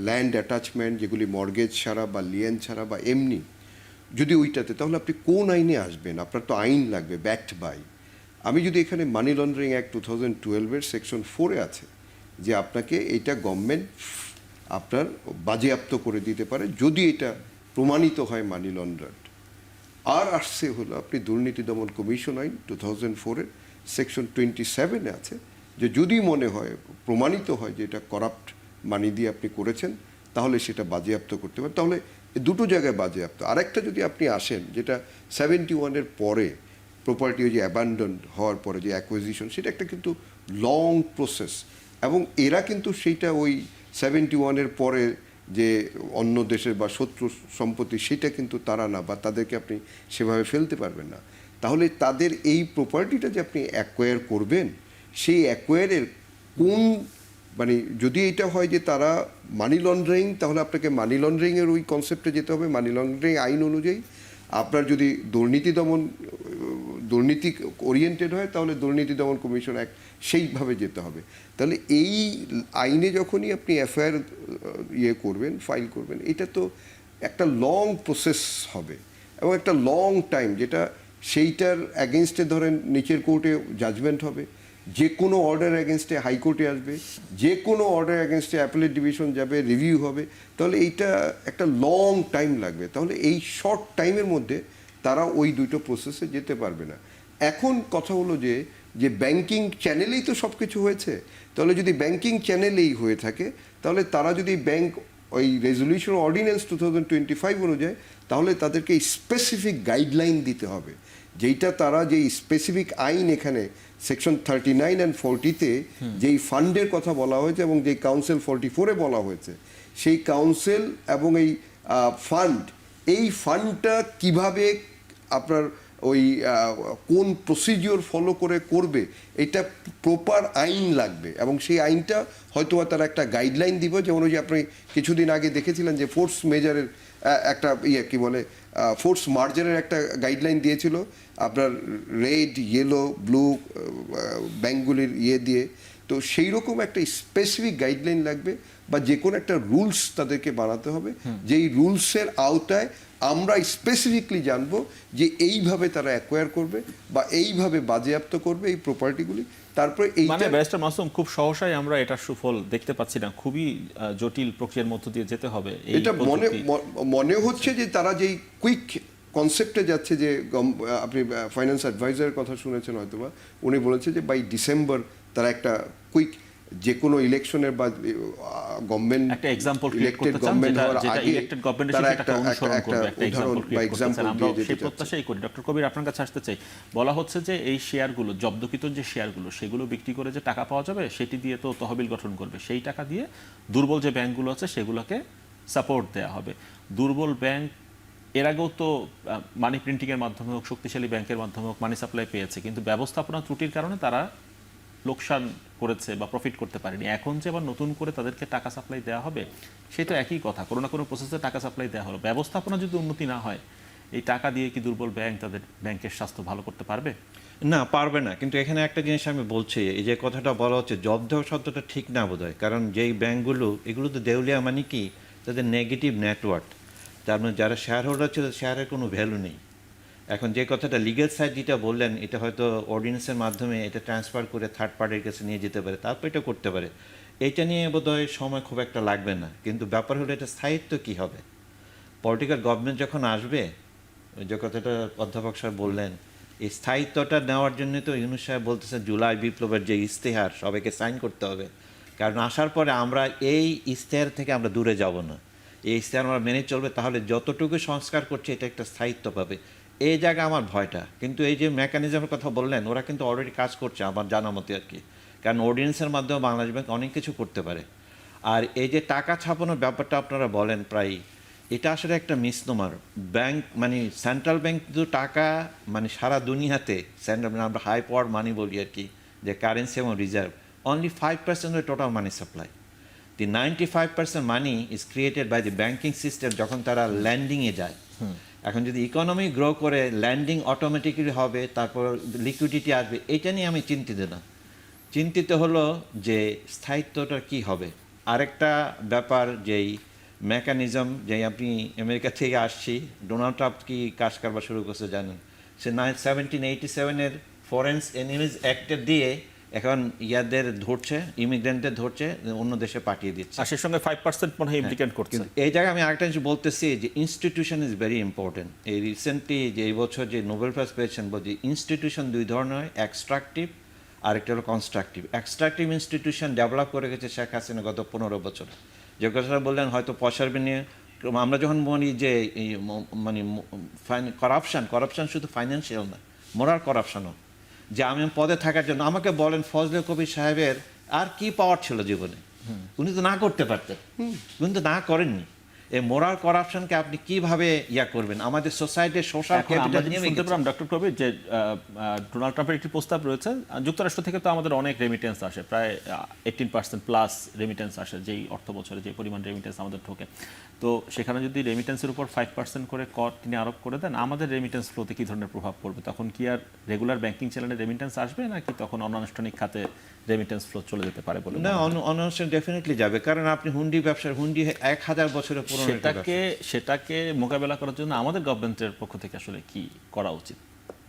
ল্যান্ড অ্যাটাচমেন্ট যেগুলি মর্গেজ ছাড়া বা লিয়েন ছাড়া বা এমনি যদি ওইটাতে, তাহলে আপনি কোন আইনে আসবেন? আপনার তো আইন লাগবে ব্যাকড বাই। আমি যদি এখানে মানি লন্ডারিং অ্যাক্ট 2012-এর সেকশন 4-এ আছে যে আপনাকে এটা গভর্নমেন্ট আপনার বাজেয়াপ্ত করে দিতে পারে যদি এটা প্রমাণিত হয় মানি লন্ডার্ড। আর আসছে হলো আপনি দুর্নীতি দমন কমিশন আইন 2004-এর সেকশন 27-এ আছে যে যদি মনে হয়, প্রমাণিত হয় যে এটা করাপ্ট মানি দিয়ে আপনি করেছেন, তাহলে সেটা বাজেয়াপ্ত করতে পারেন। তাহলে দুটো জায়গায় বাজেয়াপ্ত। আরেকটা যদি আপনি আসেন যেটা 71-এর পরে প্রপার্টি যে অ্যাবান্ডন হওয়ার পরে যে অ্যাকুইজিশন, সেটা একটা কিন্তু লং প্রসেস, এবং এরা কিন্তু সেইটা ওই 71-এর পরে যে অন্য দেশের বা শত্রু সম্পত্তি সেটা কিন্তু তারা না, বা তাদেরকে আপনি সেভাবে ফেলতে পারবেন না। তাহলে তাদের এই প্রপার্টিটা যে আপনি অ্যাকোয়ার করবেন, সেই অ্যাকোয়ারের কোন মানে যদি এটা হয় যে তারা মানি লন্ডারিং, তাহলে আপনাকে মানি লন্ডারিংয়ের ওই কনসেপ্টে যেতে হবে, মানি লন্ডারিং আইন অনুযায়ী। আপনার যদি দুর্নীতি ওরিয়েন্টেড হয়, তাহলে দুর্নীতি দমন কমিশন অ্যাক্ট সেইভাবে যেতে হবে। তাহলে এই আইনে যখনই আপনি এফআইআর ফাইল করবেন, এটা তো একটা লং প্রসেস হবে এবং একটা লং টাইম, যেটা সেইটার অ্যাগেনস্টে ধরেন নিচের কোর্টে জাজমেন্ট হবে, যে কোনো অর্ডার অ্যাগেনস্টে হাইকোর্টে আসবে, যে কোনো অর্ডার অ্যাগেনস্টে অ্যাপেলেট ডিভিশন যাবে, রিভিউ হবে। তাহলে এইটা একটা লং টাইম লাগবে। তাহলে এই শর্ট টাইমের মধ্যে তারা ওই দুটো প্রসেসে যেতে পারবে না। এখন কথা হলো যে ব্যাংকিং চ্যানেলেই তো সব কিছু হয়েছে। তাহলে যদি ব্যাংকিং চ্যানেলেই হয়ে থাকে, তাহলে তারা যদি ব্যাংক ওই রেজলিউশন অর্ডিন্যান্স 2025 অনুযায়ী, তাহলে তাদেরকে স্পেসিফিক গাইডলাইন দিতে হবে, যেইটা তারা যেই স্পেসিফিক আইন এখানে সেকশন 39 and 40-তে যেই ফান্ডের কথা বলা হয়েছে এবং যেই কাউন্সিল 44-এ বলা হয়েছে, সেই কাউন্সিল এবং এই ফান্ড, এই ফান্ডটা কিভাবে আপনার ওই কোন প্রসিডিওর ফলো করে করবে, এটা প্রপার আইন লাগবে। এবং সেই আইনটা হয়তো তারা একটা গাইডলাইন দিব, যেমন ওই যে আপনি কিছুদিন আগে দেখেছিলেন যে ফোর্স মেজরের একটা কি বলে ফোর্স মার্জারের একটা গাইডলাইন দিয়েছিল আপনার রেড ইয়েলো ব্লু ব্যাঙ্কগুলির দিয়ে। তো সেই রকম একটা স্পেসিফিক গাইডলাইন লাগবে বা যে কোনো একটা রুলস তাদেরকে বানাতে হবে, যেই রুলসের আওতায় আমরা স্পেসিফিকলি জানবো যে এইভাবে তারা অ্যাকোয়ার করবে বা এইভাবে বাজেয়াপ্ত করবে এই প্রপার্টিগুলি। তারপরে মানে এইটা ব্যারিস্টার মাসুম, খুব সহসাই আমরা এটার সুফল দেখতে পাচ্ছি না, খুবই জটিল প্রক্রিয়ার মধ্য দিয়ে যেতে হবে এই এটা পদ্ধতি। মনে হচ্ছে যে তারা যেই কুইক কনসেপ্টে যাচ্ছে, যে আপনি ফাইন্যান্স অ্যাডভাইজারের কথা শুনেছেন হয়তোবা, উনি বলেছে যে বাই ডিসেম্বর তারা একটা কুইক যে কোনো ইলেকশনের বা গভর্নমেন্ট একটা এক্সাম্পল ক্রিয়েট ইলেক্টেড করতে চান, গভর্নমেন্ট যেটা হওয়ার যেটা আগে ইলেক্টেড গভর্নমেন্টের তারা সাথে একটা একটা অনুসরণ একটা করবে, একটা উদাহরণ এক্সাম্পল বা ক্রিয়েট করতে চান। এক্সাম্পল আমরা দিয়ে যেতে সেই চাচ্ছি। প্রত্যাশাই করি। ডক্টর কবির, আপনার কাছে আসতে চাই। বলা হচ্ছে যে এই শেয়ারগুলো, জব্দকৃত যে শেয়ারগুলো, সেগুলো বিক্রি করে যে টাকা পাওয়া যাবে, সেটি দিয়ে তো তহবিল গঠন করবে, সেই টাকা দিয়ে দুর্বল যে ব্যাংকগুলো আছে সেগুলোকে সাপোর্ট দেওয়া হবে। দুর্বল ব্যাংক এর আগেও তো মানি প্রিন্টিংয়ের মাধ্যমে হোক, শক্তিশালী ব্যাংকের মাধ্যমে হোক মানি সাপ্লাই পেয়েছে, কিন্তু ব্যবস্থাপনা ত্রুটির কারণে তারা লোকসান করেছে বা প্রফিট করতে পারেনি। এখন যে আবার নতুন করে তাদেরকে টাকা সাপ্লাই দেওয়া হবে, সেটা একই কথা, কোনো না কোনো প্রসেসে টাকা সাপ্লাই দেওয়া হলো। ব্যবস্থাপনা যদি উন্নতি না হয়, এই টাকা দিয়ে কি দুর্বল ব্যাংক তাদের ব্যাংকের স্বাস্থ্য ভালো করতে পারবে? না, পারবে না। কিন্তু এখানে একটা জিনিস আমি বলছি, এই যে কথাটা বলা হচ্ছে জব্দ শব্দটা ঠিক না বোধহয়। কারণ যেই ব্যাংকগুলো, এগুলো তো দেউলিয়া মানে কি, তাদের নেগেটিভ নেটওয়ার্ক, তার মানে যারা শেয়ার হোল্ডার ছিল শেয়ারের কোনো ভ্যালু নেই। এখন যে কথাটা লিগ্যাল সাইড যেটা বললেন, এটা হয়তো অর্ডিন্যান্সের মাধ্যমে এটা ট্রান্সফার করে থার্ড পার্টির কাছে নিয়ে যেতে পারে, তারপর এটা করতে পারে। এইটা নিয়ে বোধহয় সময় খুব একটা লাগবে না। কিন্তু ব্যাপার হলো এটা স্থায়িত্ব কী হবে। পলিটিক্যাল গভর্নমেন্ট যখন আসবে, ওই যে কথাটা অধ্যাপক সাহেব বললেন, এই স্থায়িত্বটা নেওয়ার জন্য তো ইউনূস সাহেব বলতেছে জুলাই বিপ্লবের যে ইশতেহার সবাইকে সাইন করতে হবে। কারণ আসার পরে আমরা এই ইশতেহার থেকে আমরা দূরে যাব না, এই ইশতেহার আমরা মেনে চলবে, তাহলে যতটুকু সংস্কার করছে এটা একটা স্থায়িত্ব পাবে। এই জায়গায় আমার ভয়টা। কিন্তু এই যে মেকানিজমের কথা বললেন, ওরা কিন্তু অলরেডি কাজ করছে আমার জানা মতে আর কি। কারণ অর্ডিন্যান্সের মাধ্যমে বাংলাদেশ ব্যাংক অনেক কিছু করতে পারে। আর এই যে টাকা ছাপানোর ব্যাপারটা আপনারা বলেন প্রায়, এটা আসলে একটা মিসনোমার। ব্যাংক মানে সেন্ট্রাল ব্যাংক কিন্তু টাকা মানে সারা দুনিয়াতে সেন্ট্রাল মানে আমরা হাই পাওয়ার মানি বলি আর কি, যে কারেন্সি এবং reserve, only 5% of total money supply. The 95% money is created by the banking system যখন তারা ল্যান্ডিংয়ে যায়। এখন যদি ইকোনমি গ্রো করে ল্যান্ডিং অটোমেটিক্যালি হবে, তারপর লিকুইডিটি আসবে, এটা নিয়ে আমি চিন্তিত না। চিন্তিত হলো যে স্থায়িত্বটা কি হবে। আরেকটা ব্যাপার, যেই মেকানিজম, যে আপনি আমেরিকা থেকে আসছি, ডোনাল্ড ট্রাম্প কি কাজ কারবার শুরু করছে জানেন? সে 1787 ফরেন এনিমিজ অ্যাক্টের দিয়ে এখন ইয়াদের ধরছে, ইমিগ্রেন্টদের ধরছে, অন্য দেশে পাঠিয়ে দিচ্ছে। আর সেই সঙ্গে 5% মনে হয় ইমপ্লিকেন্ট করছে। কিন্তু এই জায়গায় আমি আরেকটা জিনিস বলতেছি যে ইনস্টিটিউশন ইজ ভেরি ইম্পর্টেন্ট। এই রিসেন্টলি যে এই বছর যে নোবেল প্রাইজ পেয়েছেন, বলছি ইনস্টিটিউশন দুই ধরনের হয়, এক্সট্রাকটিভ আর একটা হলো কনস্ট্রাকটিভ। এক্সট্রাকটিভ ইনস্টিটিউশন ডেভেলপ করে গেছে শেখ হাসিনা গত 15 বছর। যে কথাটা বললেন হয়তো পয়সার বিনিয়োগ, আমরা যখন বলি যে মানে করাপশন শুধু ফাইন্যান্সিয়াল না, মোরাল করাপশনও। যে আমি পদে থাকার জন্য আমাকে বলেন ফজলে কবির সাহেবের আর কি পাওয়ার ছিল জীবনে, উনি তো না করতে পারতেন, উনি তো না করেননি। এই মোরাল করাপশনকে আপনি কিভাবে ইয়া করবেন? আমাদের সোসাইটির সোশ্যাল ক্যাপিটাল নিয়ে শুনতে পেলাম ডক্টর কবির যে ডোনাল্ড ট্রাম্পের একটি প্রস্তাব রয়েছে, যুক্তরাষ্ট্র থেকে তো আমাদের অনেক রেমিটেন্স আসে, প্রায় 18% প্লাস রেমিটেন্স আসে, যেই অর্থ বছরে যে পরিমাণ রেমিটেন্স আমাদের ঢোকে। তো সেখানে যদি রেমিটেন্সের উপর 5% করে কর তিনি আরোপ করে দেন, আমাদের রেমিটেন্স ফ্লোতে কী ধরনের প্রভাব পড়বে? তখন কি আর রেগুলার ব্যাংকিং চ্যানেলে রেমিটেন্স আসবে, নাকি তখন অনানুষ্ঠানিক খাতে রেমিটেন্স ফ্লো চলে যেতে পারে বলে? না, অনানুষ্ঠানিক ডেফিনেটলি যাবে। কারণ আপনি হুন্ডি ব্যবসার, হুন্ডি 1000 বছরের পুরনো। সেটাকে মোকাবেলা করার জন্য আমাদের গভর্নমেন্টের পক্ষ থেকে আসলে কি করা উচিত,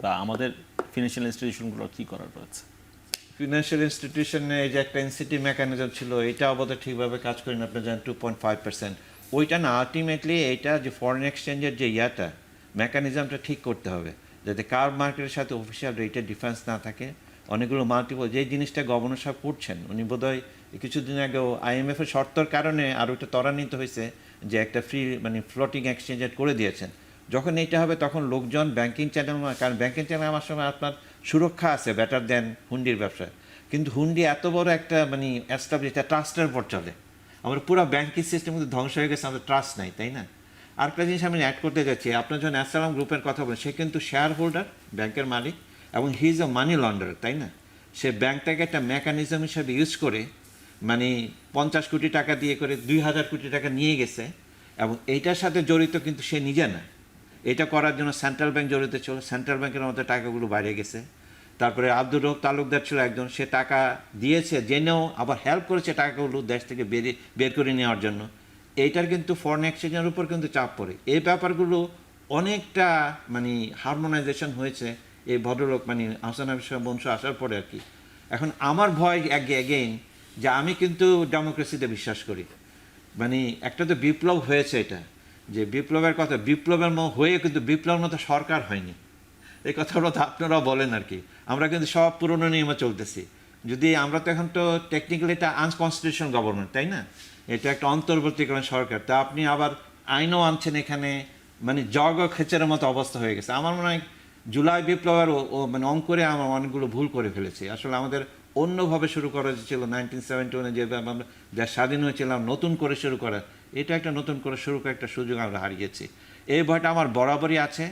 বা আমাদের ফিনান্সিয়াল ইনস্টিটিউশনগুলোর কি করার রয়েছে? ফিনান্সিয়াল ইনস্টিটিউশনে যে একটা ইনসেন্টিভ মেকানিজম ছিল, এটা অবশ্য ঠিকভাবে কাজ করেন। আপনি জানেন 2.5%, ওইটা না, আলটিমেটলি এইটা যে ফরেন এক্সচেঞ্জের যে ইয়াটা মেকানিজমটা ঠিক করতে হবে, যাতে কার মার্কেটের সাথে অফিসিয়াল রেটের ডিফারেন্স না থাকে। অনেকগুলো মাল্টিপল যে জিনিসটা গভর্নর সাহেব করছেন, উনি বোধহয় কিছুদিন আগেও IMF-এর শর্তর কারণে আরও একটা ত্বরান্বিত হয়েছে যে একটা ফ্রি মানে ফ্লোটিং এক্সচেঞ্জ করে দিয়েছেন। যখন এইটা হবে তখন লোকজন ব্যাংকিং চ্যানেল, কারণ ব্যাংকিং চ্যানেল আমার সময় আপনার সুরক্ষা আছে বেটার দেন হুন্ডির ব্যবসায়। কিন্তু হুন্ডি এত বড় একটা মানে এস্টাবলিশ, ট্রাস্টের উপর চলে। আমাদের পুরো ব্যাংকিং সিস্টেম কিন্তু ধ্বংস হয়ে গেছে, আমাদের ট্রাস্ট নাই, তাই না? আরেকটা জিনিস আমি অ্যাড করতে যাচ্ছি, আপনার যখন অ্যাসালাম গ্রুপের কথা বলেন, সে কিন্তু শেয়ার হোল্ডার, ব্যাংকের মালিক, এবং he is a money launder, তাই না? সে ব্যাংকটাকে একটা মেকানিজম হিসাবে ইউজ করে মানে 50 কোটি টাকা দিয়ে করে 2000 কোটি টাকা নিয়ে গেছে, এবং এইটার সাথে জড়িত কিন্তু সে নিজে না, এটা করার জন্য সেন্ট্রাল ব্যাংক জড়িত ছিল, সেন্ট্রাল ব্যাংকের মধ্যে টাকাগুলো বাইরে গেছে। তারপরে আব্দুর রউফ তালুকদার ছিল একজন, সে টাকা দিয়েছে জেনেও আবার হেল্প করেছে টাকাগুলো দেশ থেকে বের করে নেওয়ার জন্য। এইটার কিন্তু ফরেন এক্সচেঞ্জের উপর কিন্তু চাপ পড়ে। এই ব্যাপারগুলো অনেকটা মানে হারমোনাইজেশন হয়েছে এই ভদ্রলোক মানে আহসান হাবীব বংশ আসার পরে আর কি। এখন আমার ভয় অ্যাগেইন যে আমি কিন্তু ডেমোক্রেসিতে বিশ্বাস করি, মানে একটা তো বিপ্লব হয়েছে, এটা যে বিপ্লবের কথা, বিপ্লবের হয়ে কিন্তু বিপ্লবের মতো সরকার হয়নি, এই কথাটা তো আপনারাও বলেন আর কি। আমরা কিন্তু সব পুরনো নিয়মে চলতেছি। যদি আমরা তো এখন তো টেকনিক্যালি এটা আনকনস্টিটিউশনাল গভর্নমেন্ট, তাই না? এটা একটা অন্তর্বর্তীকালীন সরকার, তা আপনি আবার আইনও আনছেন এখানে, মানে জগ খেচারের মতো অবস্থা হয়ে গেছে। আমার মনে হয় জুলাই বিপ্লবের মানে অঙ্করে আমরা অনেকগুলো ভুল করে ফেলেছি। আসলে আমাদের অন্যভাবে শুরু করা ছিল 1971 যেভাবে আমরা দেশ স্বাধীন হয়েছিলাম, নতুন করে শুরু করা, এটা একটা নতুন করে শুরু করার একটা সুযোগ আমরা হারিয়েছি। এই ভয়টা আমার বরাবরই আছে।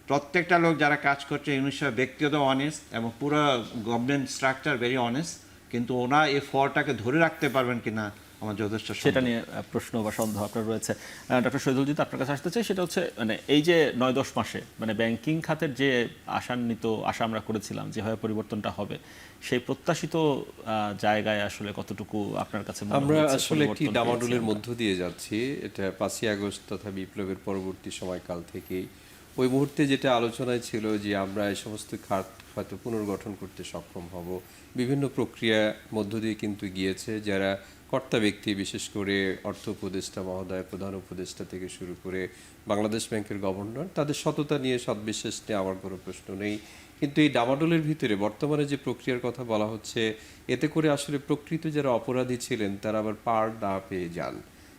প্রত্যেকটা লোক যারা কাজ করছে ইউনিট সাহেব ব্যক্তিগত অনেস্ট এবং পুরো গভর্নমেন্ট স্ট্রাকচার ভেরি অনেস্ট, কিন্তু ওনা এই ফলটাকে ধরে রাখতে পারবেন কিনা আমার যথেষ্ট সেটা নিয়ে প্রশ্ন বা সন্দেহ আপনার রয়েছে। ডক্টর শহীদুল, আপনার কাছে আসতে চাই, সেটা হচ্ছে মানে এই যে ৯-১০ মাসে মানে ব্যাংকিং খাতের যে আশা আমরা করেছিলাম যেভাবে পরিবর্তনটা হবে, সেই প্রত্যাশিত জায়গায় আসলে কতটুকু আপনার কাছে মনে আমরা হয়েছে আসলে একটি পরিবর্তন ডামাডোলের পেয়েছি মধ্য দিয়ে যাচ্ছি। এটা ৫ই আগস্ট তথা বিপ্লবের পরবর্তী সময়কাল থেকেই ওই মুহূর্তে যেটা আলোচনায় ছিল যে আমরা এই সমস্ত খাত হয়তো পুনর্গঠন করতে সক্ষম হব, বিভিন্ন প্রক্রিয়া মধ্য দিয়ে কিন্তু গিয়েছে। যারা কর্তা ব্যক্তি, বিশেষ করে অর্থ উপদেষ্টা মহোদয়, প্রধান উপদেষ্টা থেকে শুরু করে বাংলাদেশ ব্যাংকের গভর্নর, তাদের সততা নিয়ে, সৎবিশ্বাস নিয়ে আমার কোনো প্রশ্ন নেই। কিন্তু এই ডামাডোলের ভিতরে বর্তমানে যে প্রক্রিয়ার কথা বলা হচ্ছে, এতে করে আসলে প্রকৃত যারা অপরাধী ছিলেন তারা আবার পার না পেয়ে যান।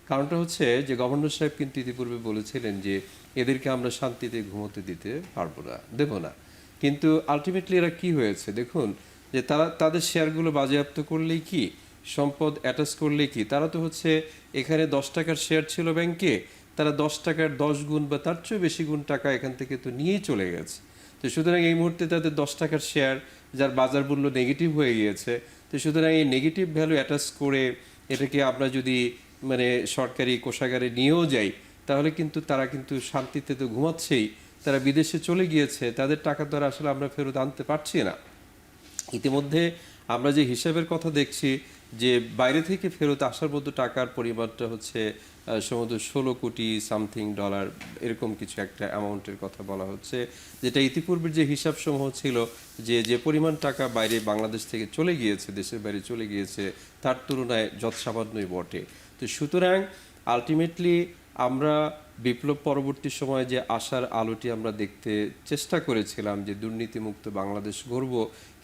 কারণটা হচ্ছে যে গভর্নর সাহেব কিন্তু ইতিপূর্বে বলেছিলেন যে এদেরকে আমরা শান্তিতে ঘুমোতে দিতে পারবো না, দেব না। কিন্তু আলটিমেটলি এরা কি হয়েছে দেখুন, যে তারা তাদের শেয়ারগুলো বাজেয়াপ্ত করলেই কি, সম্পদ অ্যাটাচ করলেই কি, তারা তো হচ্ছে এখানে 10 টাকার শেয়ার ছিল ব্যাংকে, তারা 10 টাকার 10 গুণ বা তার চেয়ে বেশি গুণ টাকা এখান থেকে তো নিয়েই চলে গেছে। তো সুতরাং এই মুহূর্তে তাদের 10 টাকার শেয়ার যার বাজার মূল্য নেগেটিভ হয়ে গিয়েছে, তো সুতরাং এই নেগেটিভ ভ্যালু অ্যাটাচ করে এটাকে আমরা যদি মানে সরকারি কোষাগারে নিয়েও যাই, তাহলে কিন্তু তারা কিন্তু শান্তিতে তো ঘুমাচ্ছেই, তারা বিদেশে চলে গিয়েছে, তাদের টাকা তো আর আসলে আমরা ফেরত আনতে পারছি না। ইতিমধ্যে আমরা যে হিসাবের কথা দেখছি যে বাইরে থেকে ফেরত আসার মতো টাকার পরিমাণটা হচ্ছে সম্ভবত 16 কোটি সামথিং ডলার, এরকম কিছু একটা অ্যামাউন্টের কথা বলা হচ্ছে, যেটা ইতিপূর্বের যে হিসাব সমূহ ছিল যে যে পরিমাণ টাকা বাইরে বাংলাদেশ থেকে চলে গিয়েছে, দেশের বাইরে চলে গিয়েছে, তার তুলনায় যৎসামান্যই বটে। তো সুতরাং আলটিমেটলি আমরা বিপ্লব পরবর্তী সময়ে যে আশার আলোটি আমরা দেখতে চেষ্টা করেছিলাম যে দুর্নীতিমুক্ত বাংলাদেশ গড়ব,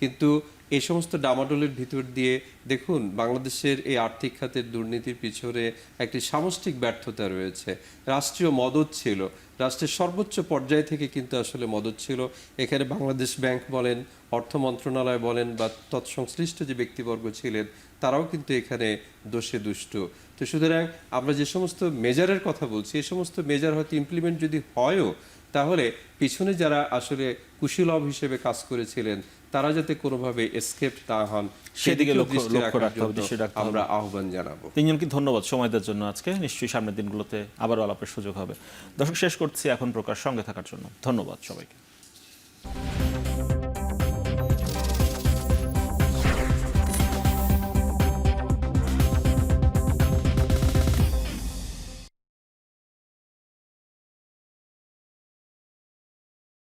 কিন্তু এই সমস্ত ডামাডোলের ভিতর দিয়ে দেখুন বাংলাদেশের এই আর্থিক খাতের দুর্নীতির পিছনে একটি সামষ্টিক ব্যর্থতা রয়েছে। রাষ্ট্রীয় মদত ছিল, রাষ্ট্রের সর্বোচ্চ পর্যায় থেকে কিন্তু আসলে মদত ছিল। এখানে বাংলাদেশ ব্যাংক বলেন, অর্থ মন্ত্রণালয় বলেন বা তৎসংশ্লিষ্ট যে ব্যক্তিবর্গ ছিলেন, তারাও কিন্তু এখানে দোষে দুষ্ট। তো সুতরাং আমরা যে সমস্ত মেজারের কথা বলছি, এই সমস্ত মেজার হয়তো ইমপ্লিমেন্ট যদি হয়ও, তাহলে পিছনে যারা আসলে কুশীলব হিসেবে কাজ করেছিলেন তারা যাতে কোনোভাবে এসকেপ না হন সেদিকে দৃষ্টি লক্ষ্য রাখার রাখতে হবে, জন্য দৃষ্টি রাখতে হবে। আমরা আহ্বান জানাবো। তিনজনকে ধন্যবাদ সময় দেওয়ার জন্য। আজকে নিশ্চয়ই সামনের দিনগুলোতে আবারও আলাপের সুযোগ হবে। দর্শক, শেষ করছি এখন প্রকাশ, সঙ্গে থাকার জন্য ধন্যবাদ সবাইকে।